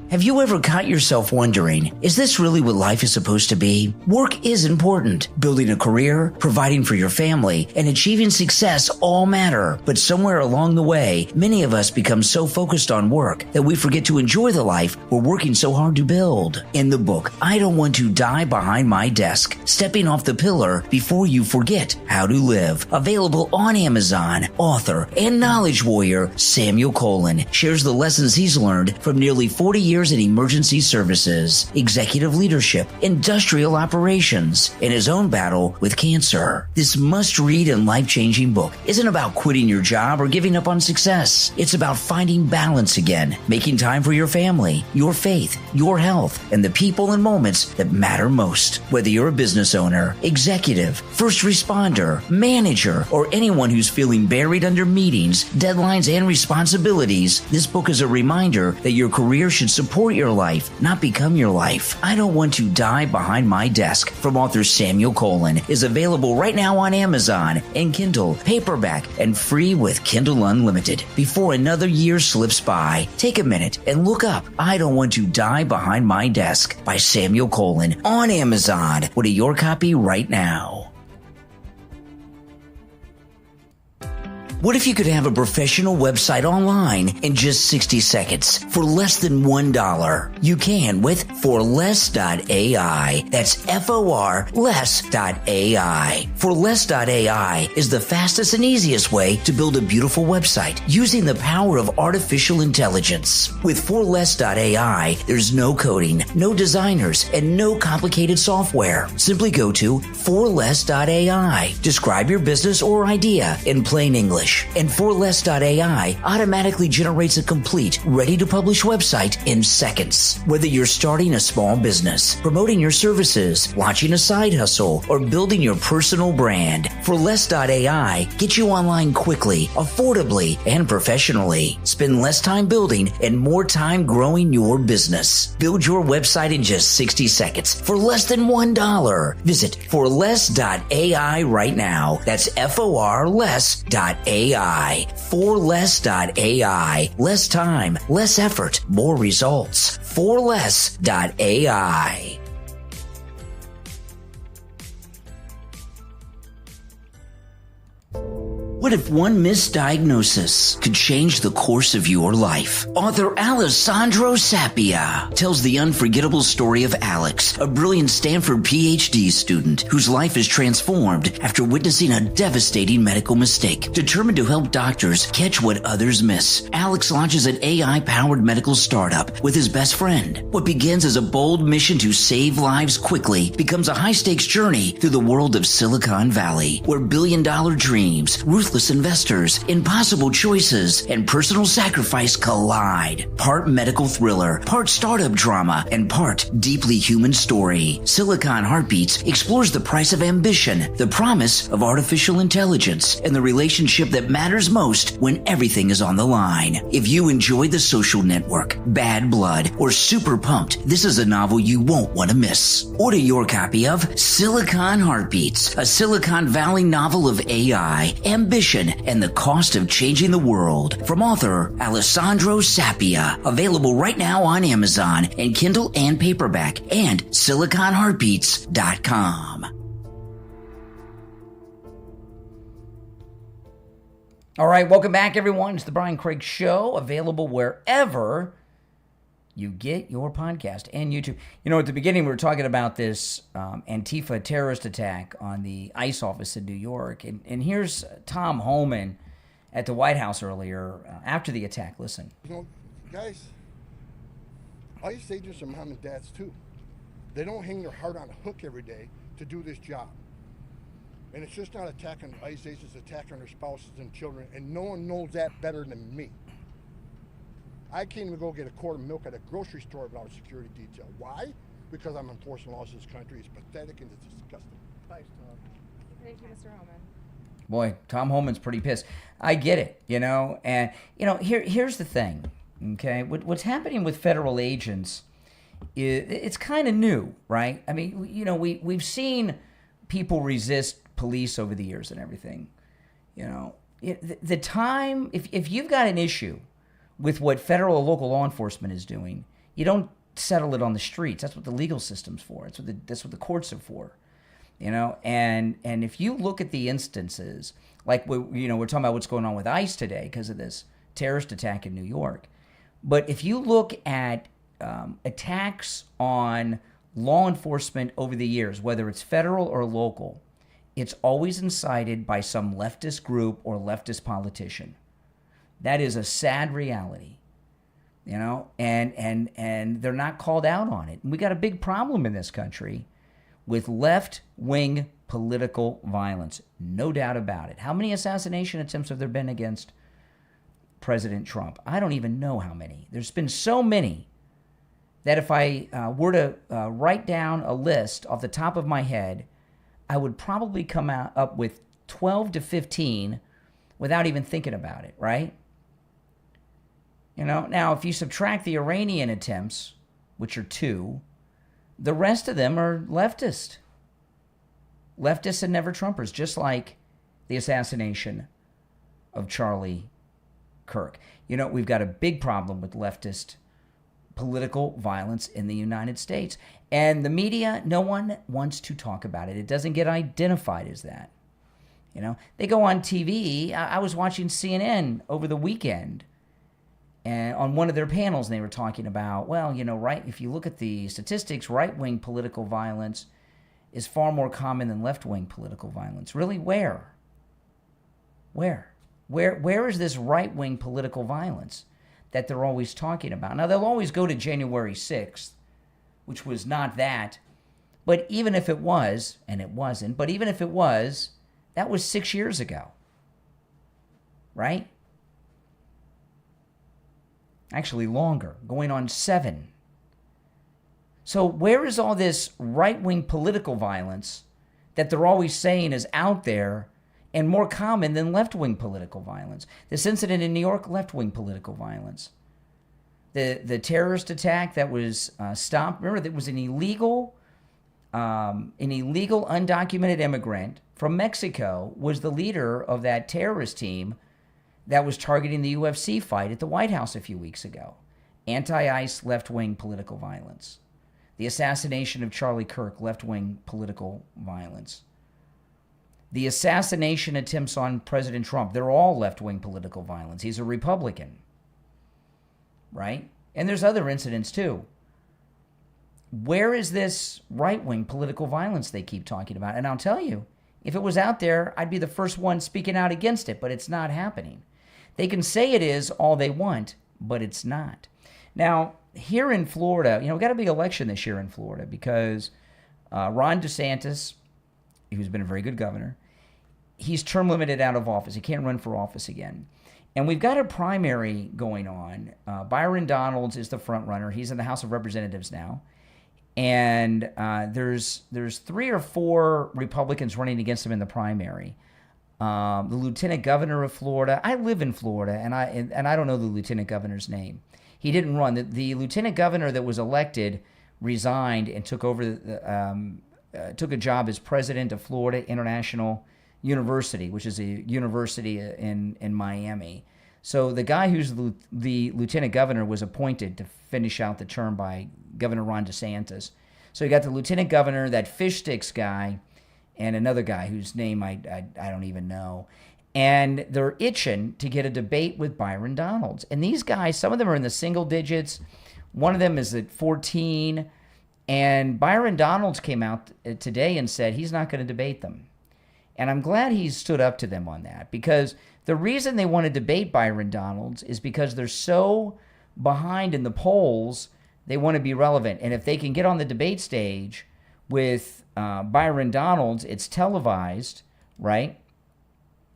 Have you ever caught yourself wondering, is this really what life is supposed to be? Work is important. Building a career, providing for your family, and achieving success all matter. But somewhere along the way, many of us become so focused on work that we forget to enjoy the life we're working so hard to build. In the book, I Don't Want to Die Behind My Desk, Stepping Off the Pillar Before You Forget How to Live, available on Amazon, author and knowledge warrior Samuel Colin shares the lessons he's learned from nearly 40 years careers in emergency services, executive leadership, industrial operations, and his own battle with cancer. This must-read and life-changing book isn't about quitting your job or giving up on success. It's about finding balance again, making time for your family, your faith, your health, and the people and moments that matter most. Whether you're a business owner, executive, first responder, manager, or anyone who's feeling buried under meetings, deadlines, and responsibilities, this book is a reminder that your career should support your life, not become your life. I Don't Want to Die Behind My Desk from author Samuel Colin is available right now on Amazon and Kindle, paperback, and free with Kindle Unlimited. Before another year slips by, take a minute and look up I Don't Want to Die Behind My Desk by Samuel Colin on Amazon. Order your copy right now. What if you could have a professional website online in just 60 seconds for less than $1? You can with forless.ai. That's FOR less.ai. Forless.ai is the fastest and easiest way to build a beautiful website using the power of artificial intelligence. With forless.ai, there's no coding, no designers, and no complicated software. Simply go to forless.ai. Describe your business or idea in plain English. And forless.ai automatically generates a complete, ready-to-publish website in seconds. Whether you're starting a small business, promoting your services, launching a side hustle, or building your personal brand, forless.ai gets you online quickly, affordably, and professionally. Spend less time building and more time growing your business. Build your website in just 60 seconds for less than $1. Visit forless.ai right now. That's forless.ai. Forless.ai. Less time, less effort, more results. Forless.ai. What if one misdiagnosis could change the course of your life? Author Alessandro Sapia tells the unforgettable story of Alex, a brilliant Stanford PhD student whose life is transformed after witnessing a devastating medical mistake. Determined to help doctors catch what others miss, Alex launches an AI-powered medical startup with his best friend. What begins as a bold mission to save lives quickly becomes a high-stakes journey through the world of Silicon Valley, where billion-dollar dreams, ruthless investors, impossible choices, and personal sacrifice collide. Part medical thriller, part startup drama, and part deeply human story. Silicon Heartbeats explores the price of ambition, the promise of artificial intelligence, and the relationship that matters most when everything is on the line. If you enjoy The Social Network, Bad Blood, or Super Pumped, this is a novel you won't want to miss. Order your copy of Silicon Heartbeats, a Silicon Valley novel of AI, ambition, and the cost of changing the world from author Alessandro Sapia. Available right now on Amazon and Kindle and paperback and siliconheartbeats.com. All right, welcome back, everyone. It's the Brian Craig Show, available wherever you get your podcast and YouTube. You know, at the beginning, we were talking about this Antifa terrorist attack on the ICE office in New York. And here's Tom Homan at the White House earlier after the attack. Listen. You know, guys, ICE agents are mom and dads too. They don't hang their heart on a hook every day to do this job. And it's just not attacking ICE agents, attacking their spouses and children. And no one knows that better than me. I can't even go get a quart of milk at a grocery store without a security detail. Why? Because I'm enforcing laws in this country. It's pathetic and it's disgusting. Thanks, Tom. Thank you, Mr. Homan. Boy, Tom Homan's pretty pissed. I get it, you know. And, you know, here's the thing, okay? What's happening with federal agents, it's kind of new, right? I mean, you know, we've seen people resist police over the years and everything. You know, the time, if you've got an issue with what federal or local law enforcement is doing, you don't settle it on the streets. That's what the legal system's for. That's what the courts are for, you know. And if you look at the instances, like we're talking about what's going on with ICE today because of this terrorist attack in New York. But if you look at attacks on law enforcement over the years, whether it's federal or local, it's always incited by some leftist group or leftist politician. That is a sad reality. you know, and they're not called out on it. And we got a big problem in this country with left-wing political violence, no doubt about it. How many assassination attempts have there been against President Trump? I don't even know how many. There's been so many that if I were to write down a list off the top of my head, I would probably come up with 12 to 15 without even thinking about it, right? You know, now if you subtract the Iranian attempts, which are 2, the rest of them are leftist. Leftists and never Trumpers, just like the assassination of Charlie Kirk. You know, we've got a big problem with leftist political violence in the United States. And the media, no one wants to talk about it. It doesn't get identified as that. You know, they go on TV. I was watching CNN over the weekend, and on one of their panels, they were talking about, well, you know, right, if you look at the statistics, right-wing political violence is far more common than left-wing political violence. Really, where? Where is this right-wing political violence that they're always talking about? Now, they'll always go to January 6th, which was not that. But even if it was, and it wasn't, but even if it was, that was 6 years ago, right? Actually longer, going on 7. So where is all this right-wing political violence that they're always saying is out there and more common than left-wing political violence? This incident in New York, left-wing political violence. The terrorist attack that was stopped, remember, that was an illegal undocumented immigrant from Mexico was the leader of that terrorist team that was targeting the UFC fight at the White House a few weeks ago. Anti-ICE, left-wing political violence. The assassination of Charlie Kirk, left-wing political violence. The assassination attempts on President Trump, they're all left-wing political violence. He's a Republican, right? And there's other incidents too. Where is this right-wing political violence they keep talking about? And I'll tell you, if it was out there, I'd be the first one speaking out against it, but it's not happening. They can say it is all they want, but it's not. Now, here in Florida, you know, we got a big election this year in Florida because Ron DeSantis, who's been a very good governor, he's term limited out of office. He can't run for office again. And we've got a primary going on. Byron Donalds is the front runner. He's in the House of Representatives now. And there's 3 or 4 Republicans running against him in the primary. The lieutenant governor of Florida. I live in Florida, and I don't know the lieutenant governor's name. He didn't run. The lieutenant governor that was elected resigned and took over took a job as president of Florida International University, which is a university in Miami. So the guy who's the lieutenant governor was appointed to finish out the term by Governor Ron DeSantis. So you got the lieutenant governor, that fish sticks guy, and another guy whose name I don't even know. And they're itching to get a debate with Byron Donalds. And these guys, some of them are in the single digits. One of them is at 14. And Byron Donalds came out today and said he's not going to debate them. And I'm glad he stood up to them on that, because the reason they want to debate Byron Donalds is because they're so behind in the polls, they want to be relevant. And if they can get on the debate stage with Byron Donalds, it's televised, right?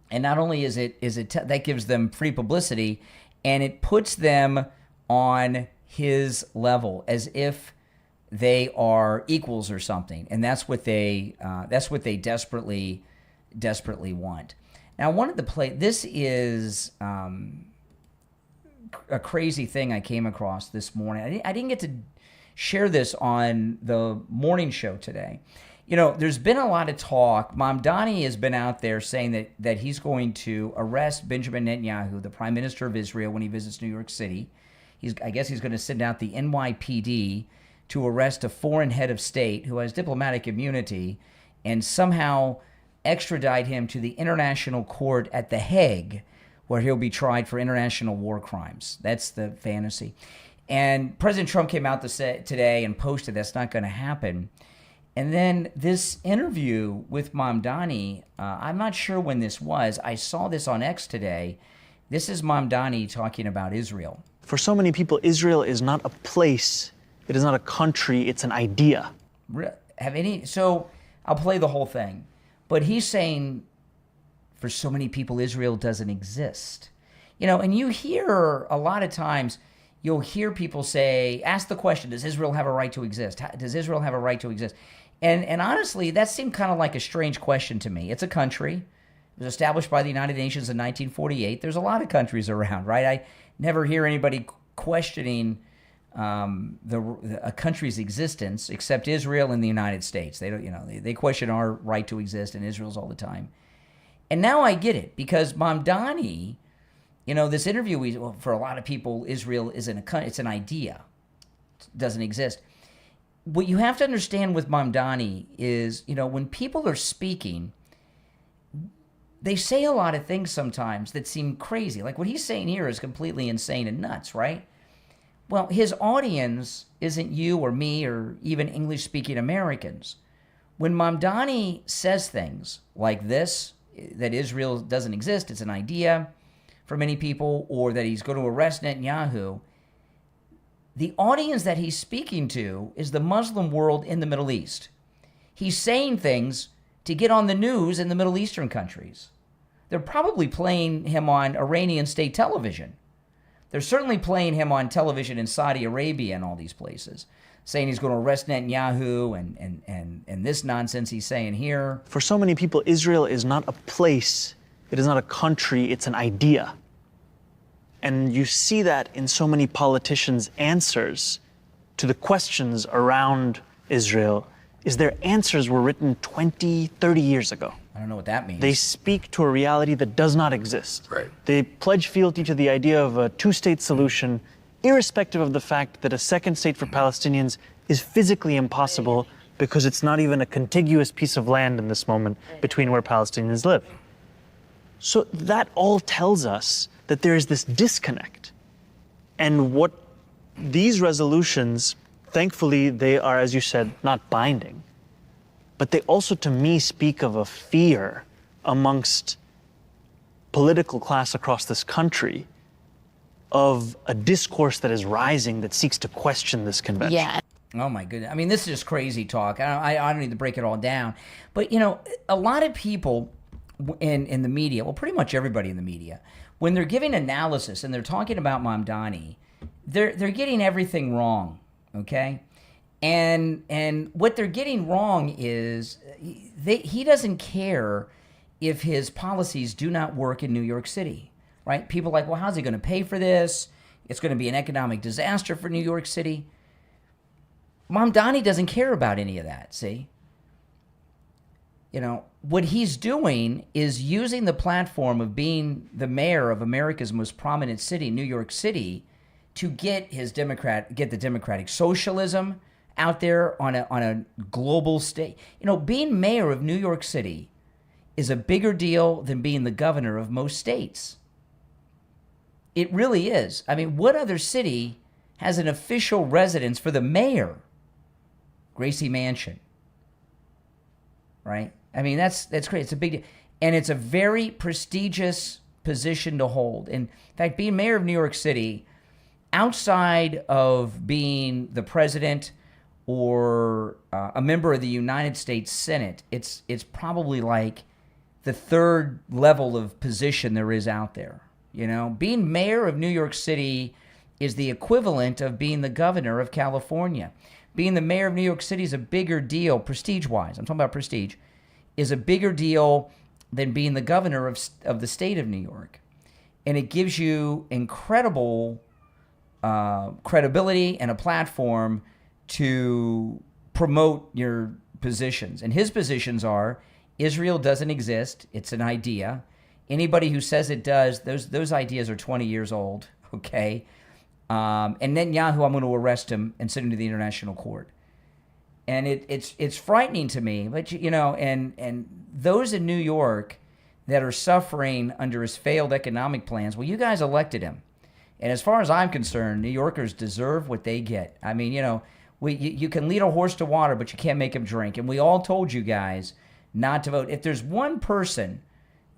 And not only is it that gives them free publicity, and it puts them on his level as if they are equals or something, and that's what they desperately want. Now, I wanted to play. This is a crazy thing I came across this morning. I didn't get to share this on the morning show today. You know, there's been a lot of talk. Mamdani has been out there saying that he's going to arrest Benjamin Netanyahu, the Prime Minister of Israel, when he visits New York City. I guess he's going to send out the NYPD to arrest a foreign head of state who has diplomatic immunity and somehow extradite him to the International Court at The Hague, where he'll be tried for international war crimes. That's the fantasy. And President Trump came out today and posted that's not going to happen. And then this interview with Mamdani, I'm not sure when this was. I saw this on X today. This is Mamdani talking about Israel. For so many people, Israel is not a place, it is not a country, it's an idea. So I'll play the whole thing. But he's saying, for so many people, Israel doesn't exist. And you hear a lot of times, you'll hear people say, ask the question, does Israel have a right to exist? Does Israel have a right to exist? And honestly, that seemed kind of like a strange question to me. It's a country. It was established by the United Nations in 1948. There's a lot of countries around, right? I never hear anybody questioning a country's existence except Israel and the United States. They don't, they question our right to exist, and Israel's all the time. And now I get it, because Mamdani, this interview, for a lot of people, Israel isn't a country, it's an idea. It doesn't exist. What you have to understand with Mamdani is, when people are speaking, they say a lot of things sometimes that seem crazy. Like what he's saying here is completely insane and nuts, right? Well, his audience isn't you or me or even English-speaking Americans. When Mamdani says things like this, that Israel doesn't exist, it's an idea for many people, or that he's going to arrest Netanyahu, the audience that he's speaking to is the Muslim world in the Middle East. He's saying things to get on the news in the Middle Eastern countries. They're probably playing him on Iranian state television. They're certainly playing him on television in Saudi Arabia and all these places, saying he's going to arrest Netanyahu and this nonsense he's saying here. For so many people, Israel is not a place, it is not a country, it's an idea. And you see that in so many politicians' answers to the questions around Israel, is their answers were written 20, 30 years ago. I don't know what that means. They speak to a reality that does not exist. Right. They pledge fealty to the idea of a two-state solution, irrespective of the fact that a second state for Palestinians is physically impossible because it's not even a contiguous piece of land in this moment between where Palestinians live. So that all tells us that there is this disconnect. And what these resolutions, thankfully, they are, as you said, not binding. But they also, to me, speak of a fear amongst political class across this country of a discourse that is rising that seeks to question this convention. Yeah. Oh, my goodness. I mean, this is just crazy talk. I don't need to break it all down. But, a lot of people in the media, well, pretty much everybody in the media, when they're giving analysis and they're talking about Mamdani, they're getting everything wrong, okay? And what they're getting wrong is he doesn't care if his policies do not work in New York City, right? People are like, well, how's he going to pay for this? It's going to be an economic disaster for New York City. Mamdani doesn't care about any of that, see? What he's doing is using the platform of being the mayor of America's most prominent city, New York City, to get the democratic socialism out there on a global stage. Being mayor of New York City is a bigger deal than being the governor of most states. It really is. I mean, what other city has an official residence for the mayor? Gracie Mansion. Right? I mean, that's great. It's a big deal. And it's a very prestigious position to hold. In fact, being mayor of New York City, outside of being the president or a member of the United States Senate, it's probably like the third level of position there is out there. Being mayor of New York City is the equivalent of being the governor of California. Being the mayor of New York City is a bigger deal, prestige-wise. I'm talking about prestige. Is a bigger deal than being the governor of the state of New York. And it gives you incredible credibility and a platform to promote your positions. And his positions are, Israel doesn't exist. It's an idea. Anybody who says it does, those ideas are 20 years old, okay? And Netanyahu, I'm going to arrest him and send him to the International Court. And it's frightening to me, but and those in New York that are suffering under his failed economic plans, well, you guys elected him. And as far as I'm concerned, New Yorkers deserve what they get. I mean, you can lead a horse to water, but you can't make him drink. And we all told you guys not to vote. If there's one person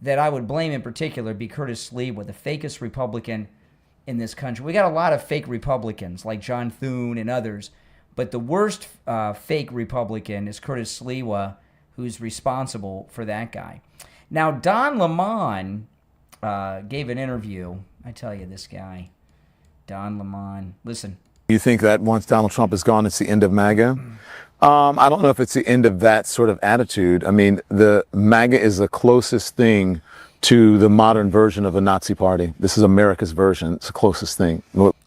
that I would blame in particular, it'd be Curtis Sliwa, the fakest Republican in this country. We got a lot of fake Republicans like John Thune and others, but the worst fake Republican is Curtis Sliwa, who's responsible for that guy. Now, Don Lemon gave an interview. I tell you, this guy, Don Lemon. Listen. You think that once Donald Trump is gone, it's the end of MAGA? I don't know if it's the end of that sort of attitude. I mean, the MAGA is the closest thing to the modern version of a Nazi party. This is America's version. It's the closest thing.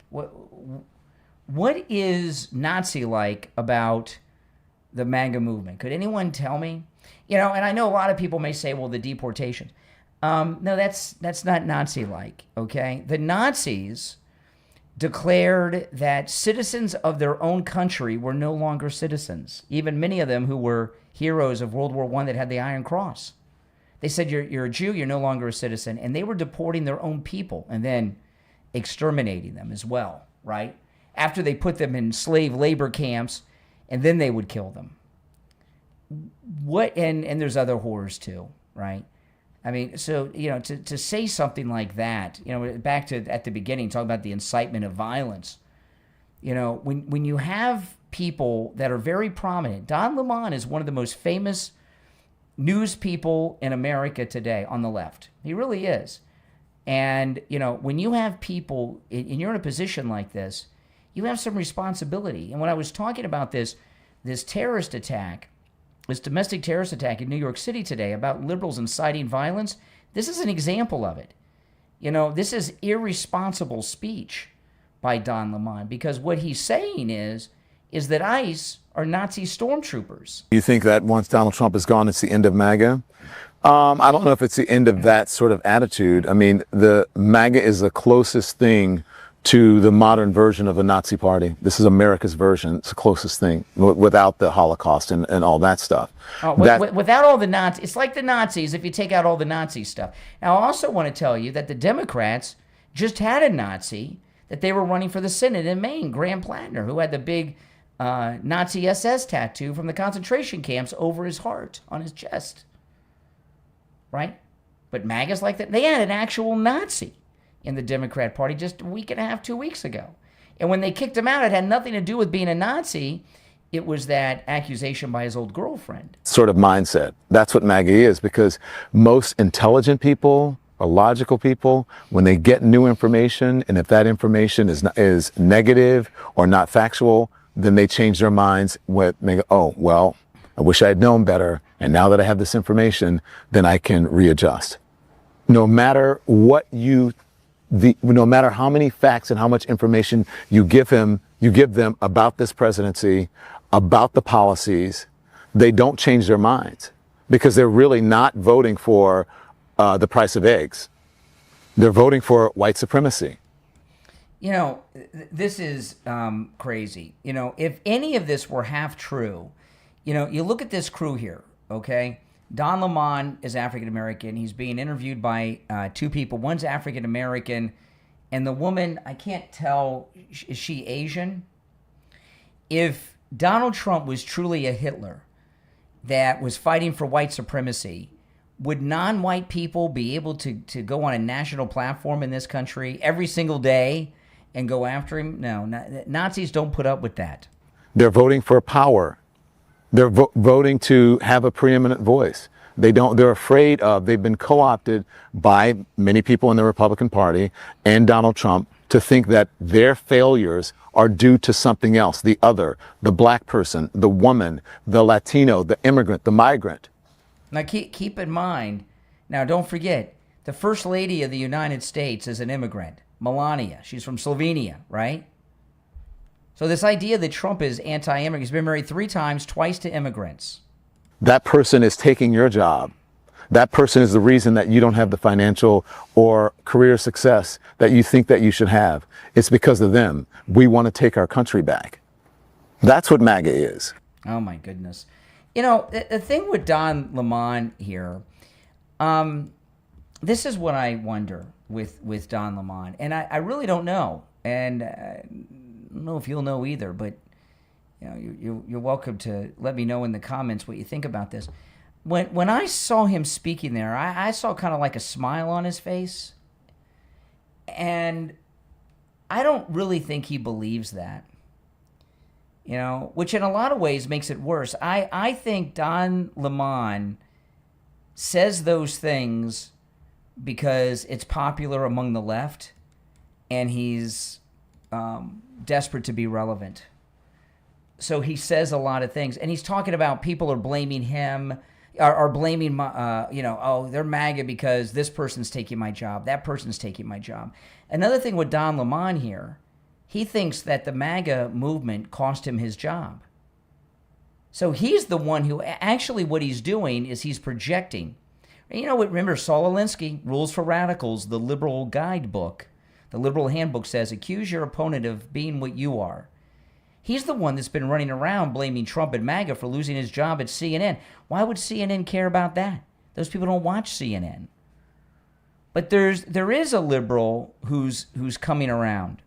What is Nazi-like about the MAGA movement? Could anyone tell me? And I know a lot of people may say, well, the deportation. No, that's not Nazi-like, okay? The Nazis declared that citizens of their own country were no longer citizens, even many of them who were heroes of World War I that had the Iron Cross. They said, you're a Jew, you're no longer a citizen, and they were deporting their own people and then exterminating them as well, right? After they put them in slave labor camps, and then they would kill them. And there's other horrors too, right? I mean, so, to say something like that, back to at the beginning, talking about the incitement of violence, when you have people that are very prominent, Don Lemon is one of the most famous news people in America today on the left. He really is. And, when you have people, and you're in a position like this, you have some responsibility. And when I was talking about this terrorist attack, this domestic terrorist attack in New York City today about liberals inciting violence, this is an example of it. This is irresponsible speech by Don Lemon, because what he's saying is that ICE are Nazi stormtroopers. You think that once Donald Trump is gone, it's the end of MAGA? I don't know if it's the end of that sort of attitude. I mean, the MAGA is the closest thing to the modern version of a Nazi party. This is America's version. It's the closest thing without the Holocaust and all that stuff. Without all the Nazis, it's like the Nazis if you take out all the Nazi stuff. Now, I also want to tell you that the Democrats just had a Nazi that they were running for the Senate in Maine, Graham Plattner, who had the big Nazi SS tattoo from the concentration camps over his heart, on his chest. Right? But MAGA's like that. They had an actual Nazi in the Democrat Party just a week and a half, 2 weeks ago. And when they kicked him out, it had nothing to do with being a Nazi. It was that accusation by his old girlfriend. Sort of mindset. That's what MAGA is, because most intelligent people or logical people, when they get new information, and if that information is negative or not factual, then they change their minds. They go, oh, well, I wish I had known better. And now that I have this information, then I can readjust. No matter no matter how many facts and how much information you give them about this presidency, about the policies, they don't change their minds, because they're really not voting for the price of eggs. They're voting for white supremacy. This is crazy. If any of this were half true, you look at this crew here, okay? Don Lemon is African-American. He's being interviewed by two people. One's African-American, and the woman, I can't tell, is she Asian? If Donald Trump was truly a Hitler that was fighting for white supremacy, would non-white people be able to go on a national platform in this country every single day and go after him? No, Nazis don't put up with that. They're voting for power. They're voting to have a preeminent voice. They're afraid of, they've been co-opted by many people in the Republican Party and Donald Trump to think that their failures are due to something else, the other, the black person, the woman, the Latino, the immigrant, the migrant. Now keep in mind, now don't forget, the First Lady of the United States is an immigrant, Melania. She's from Slovenia, right? So this idea that Trump is anti-immigrant, he's been married 3 times, twice to immigrants. That person is taking your job. That person is the reason that you don't have the financial or career success that you think that you should have. It's because of them. We want to take our country back. That's what MAGA is. Oh my goodness. The thing with Don Lemon here, this is what I wonder with Don Lemon. And I really don't know. And I don't know if you'll know either, but you're welcome to let me know in the comments what you think about this. When I saw him speaking there, I saw kind of like a smile on his face. And I don't really think he believes that. You know, which in a lot of ways makes it worse. I think Don Lemon says those things because it's popular among the left, and he's desperate to be relevant. So he says a lot of things, and he's talking about people are blaming him, are blaming, they're MAGA because this person's taking my job, that person's taking my job. Another thing with Don Lemon here, he thinks that the MAGA movement cost him his job. So he's the one who, actually what he's doing is he's projecting. You know, remember Saul Alinsky, Rules for Radicals, the liberal guidebook. The liberal handbook says, accuse your opponent of being what you are. He's the one that's been running around blaming Trump and MAGA for losing his job at CNN. Why would CNN care about that? Those people don't watch CNN. But there is a liberal who's coming around.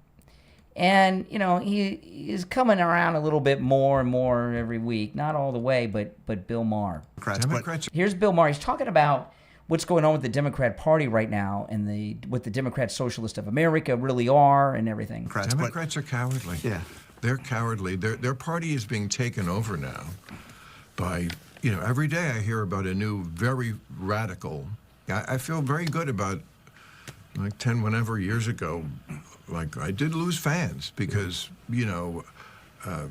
And, you know, he is coming around a little bit more and more every week. Not all the way, but Bill Maher. Democrats. Here's Bill Maher. He's talking about what's going on with the Democrat Party right now and what the Democrat Socialists of America really are and everything. Democrats are cowardly. Yeah. They're cowardly. Their party is being taken over now by, every day I hear about a new, very radical. I feel very good about, like 10, whenever years ago, like I did lose fans because, I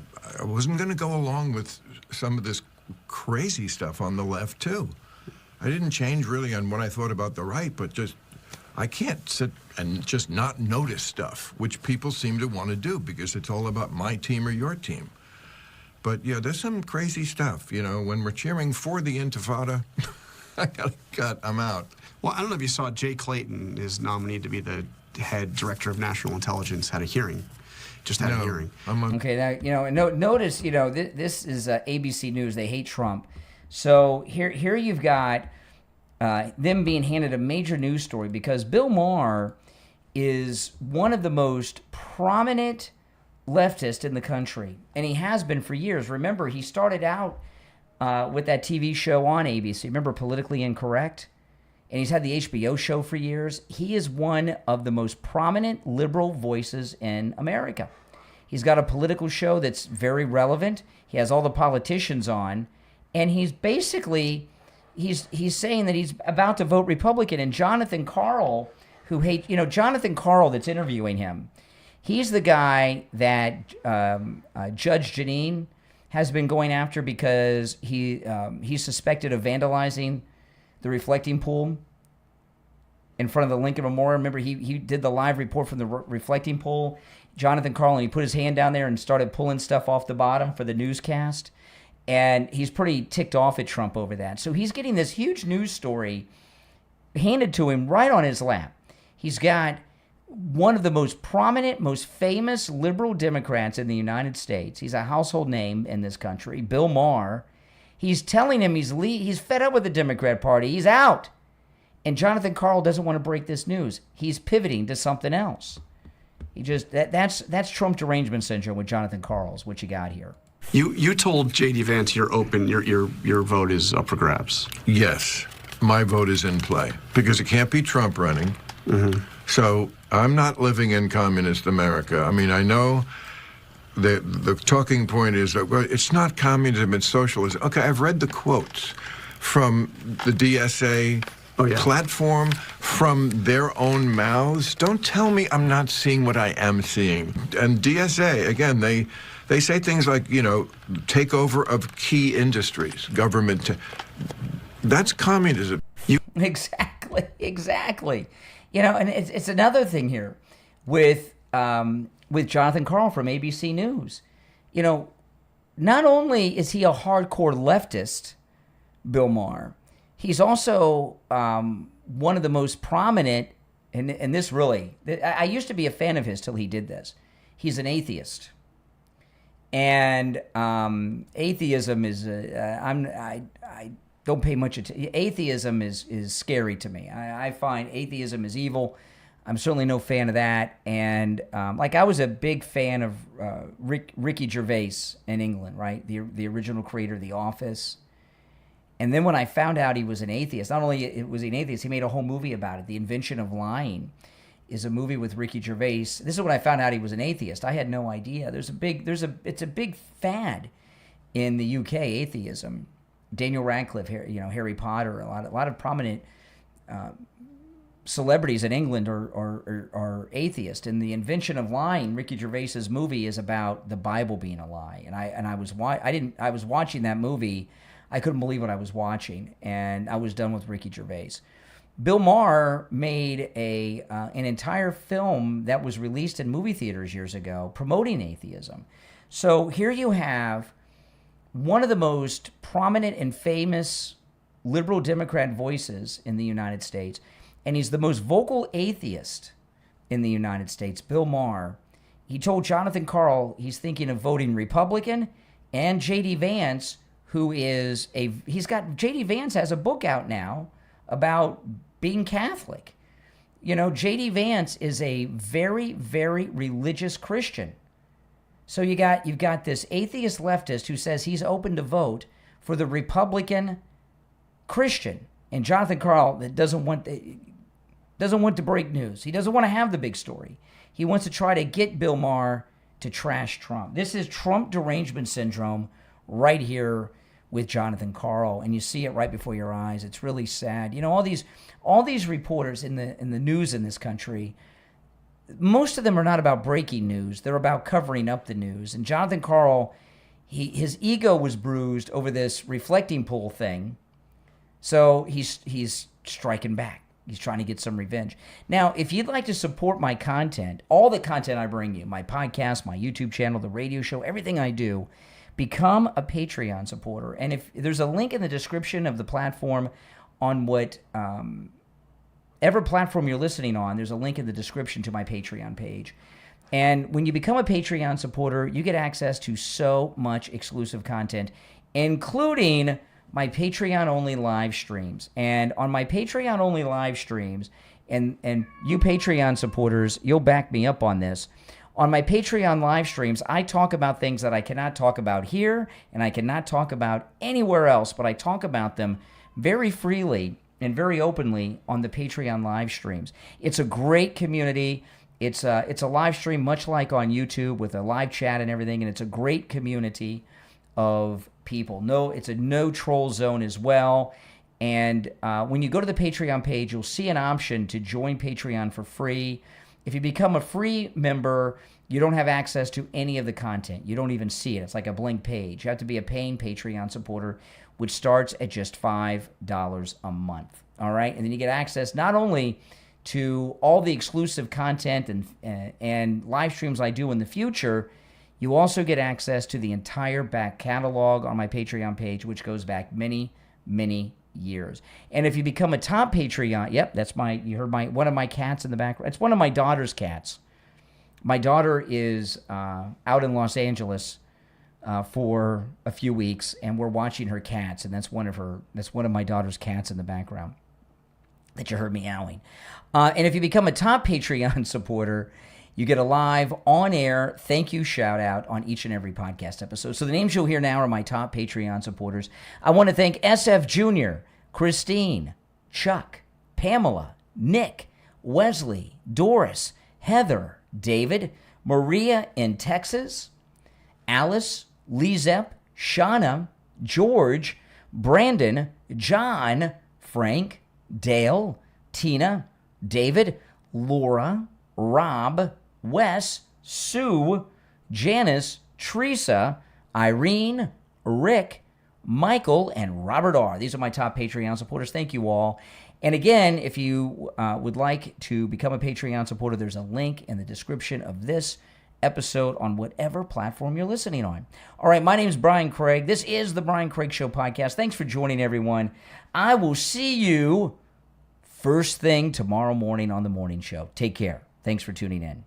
wasn't going to go along with some of this crazy stuff on the left, too. I didn't change really on what I thought about the right, but just I can't sit and just not notice stuff, which people seem to want to do because it's all about my team or your team. But, yeah, there's some crazy stuff, when we're cheering for the Intifada, I'm out. Well, I don't know if you saw Jay Clayton is nominated to be the head director of national intelligence, had a hearing. Just had a hearing. Okay, now, notice, this is ABC News. They hate Trump. So here you've got them being handed a major news story because Bill Maher is one of the most prominent leftists in the country, and he has been for years. Remember, he started out with that TV show on ABC. Remember Politically Incorrect? And he's had the HBO show for years. He is one of the most prominent liberal voices in America. He's got a political show that's very relevant. He has all the politicians on, and he's basically he's saying that he's about to vote Republican. And Jonathan Karl, Jonathan Karl that's interviewing him, he's the guy that Judge Jeanine has been going after because he's suspected of vandalizing the reflecting pool in front of the Lincoln Memorial. Remember, he did the live report from the reflecting pool, Jonathan Karl, and he put his hand down there and started pulling stuff off the bottom for the newscast. And he's pretty ticked off at Trump over that. So he's getting this huge news story handed to him right on his lap. He's got one of the most prominent, most famous liberal Democrats in the United States. He's a household name in this country, Bill Maher. He's telling him he's fed up with the Democrat Party. He's out. And Jonathan Karl doesn't want to break this news. He's pivoting to something else. That's Trump derangement syndrome with Jonathan Karl is what you got here. You told J.D. Vance you're open, your vote is up for grabs. Yes, my vote is in play because it can't be Trump running. Mm-hmm. So I'm not living in communist America. I mean, I know the talking point is that, well, it's not communism, it's socialism. Okay, I've read the quotes from the DSA platform, from their own mouths. Don't tell me I'm not seeing what I am seeing. And DSA, again, they say things like, takeover of key industries, government. That's communism. Exactly. And it's another thing here with Jonathan Karl from ABC News. Not only is he a hardcore leftist, Bill Maher, he's also one of the most prominent, and this really, I used to be a fan of his till he did this. He's an atheist. And atheism is, I don't pay much attention. Atheism is scary to me. I find atheism is evil. I'm certainly no fan of that. And I was a big fan of Ricky Gervais in England, right? The original creator of The Office. And then when I found out he was an atheist, not only was he an atheist, he made a whole movie about it, The Invention of Lying. is a movie with Ricky Gervais. This is when I found out he was an atheist. I had no idea. It's a big fad in the UK, atheism. Daniel Radcliffe, Harry Potter, a lot of prominent celebrities in England are atheist. And the invention of lying, Ricky Gervais's movie is about the Bible being a lie. And I was watching that movie. I couldn't believe what I was watching, and I was done with Ricky Gervais. Bill Maher made an entire film that was released in movie theaters years ago promoting atheism. So here you have one of the most prominent and famous liberal Democrat voices in the United States, and he's the most vocal atheist in the United States, Bill Maher. He told Jonathan Karl he's thinking of voting Republican, and J.D. Vance, J.D. Vance has a book out now about being Catholic. J.D. Vance is a very, very religious Christian. So you've got this atheist leftist who says he's open to vote for the Republican Christian, and Jonathan Karl doesn't want to break news. He doesn't want to have the big story. He wants to try to get Bill Maher to trash Trump. This is Trump derangement syndrome right here with Jonathan Karl, and you see it right before your eyes. It's really sad. All these reporters in the news in this country, most of them are not about breaking news. They're about covering up the news. And Jonathan Karl, his ego was bruised over this reflecting pool thing, so he's striking back. He's trying to get some revenge. Now, if you'd like to support my content, all the content I bring you, my podcast, my YouTube channel, the radio show, everything I do, become a Patreon supporter. And if there's a link in the description of the platform on whatever platform you're listening on, there's a link in the description to my Patreon page. And when you become a Patreon supporter, you get access to so much exclusive content, including my Patreon-only live streams. And on my Patreon-only live streams, and you Patreon supporters, you'll back me up on this, on my Patreon live streams, I talk about things that I cannot talk about here and I cannot talk about anywhere else, but I talk about them very freely and very openly on the Patreon live streams. It's a great community. It's a live stream much like on YouTube with a live chat and everything, and it's a great community of people. It's a no troll zone as well. And when you go to the Patreon page, you'll see an option to join Patreon for free. If you become a free member, you don't have access to any of the content. You don't even see it. It's like a blank page. You have to be a paying Patreon supporter, which starts at just $5 a month. All right? And then you get access not only to all the exclusive content and live streams I do in the future, you also get access to the entire back catalog on my Patreon page, which goes back many, many years. And if you become a top Patreon, you heard one of my cats in the background. It's one of my daughter's cats. My daughter is out in Los Angeles for a few weeks, and we're watching her cats, and that's one of my daughter's cats in the background that you heard meowing. And if you become a top Patreon supporter, you get a live on-air thank you shout-out on each and every podcast episode. So the names you'll hear now are my top Patreon supporters. I want to thank SF Jr., Christine, Chuck, Pamela, Nick, Wesley, Doris, Heather, David, Maria in Texas, Alice, Lizep, Shauna, George, Brandon, John, Frank, Dale, Tina, David, Laura, Rob, Wes, Sue, Janice, Teresa, Irene, Rick, Michael, and Robert R. These are my top Patreon supporters. Thank you all. And again, if you would like to become a Patreon supporter, there's a link in the description of this episode on whatever platform you're listening on. All right, my name is Brian Craig. This is the Brian Craig Show podcast. Thanks for joining, everyone. I will see you first thing tomorrow morning on the morning show. Take care. Thanks for tuning in.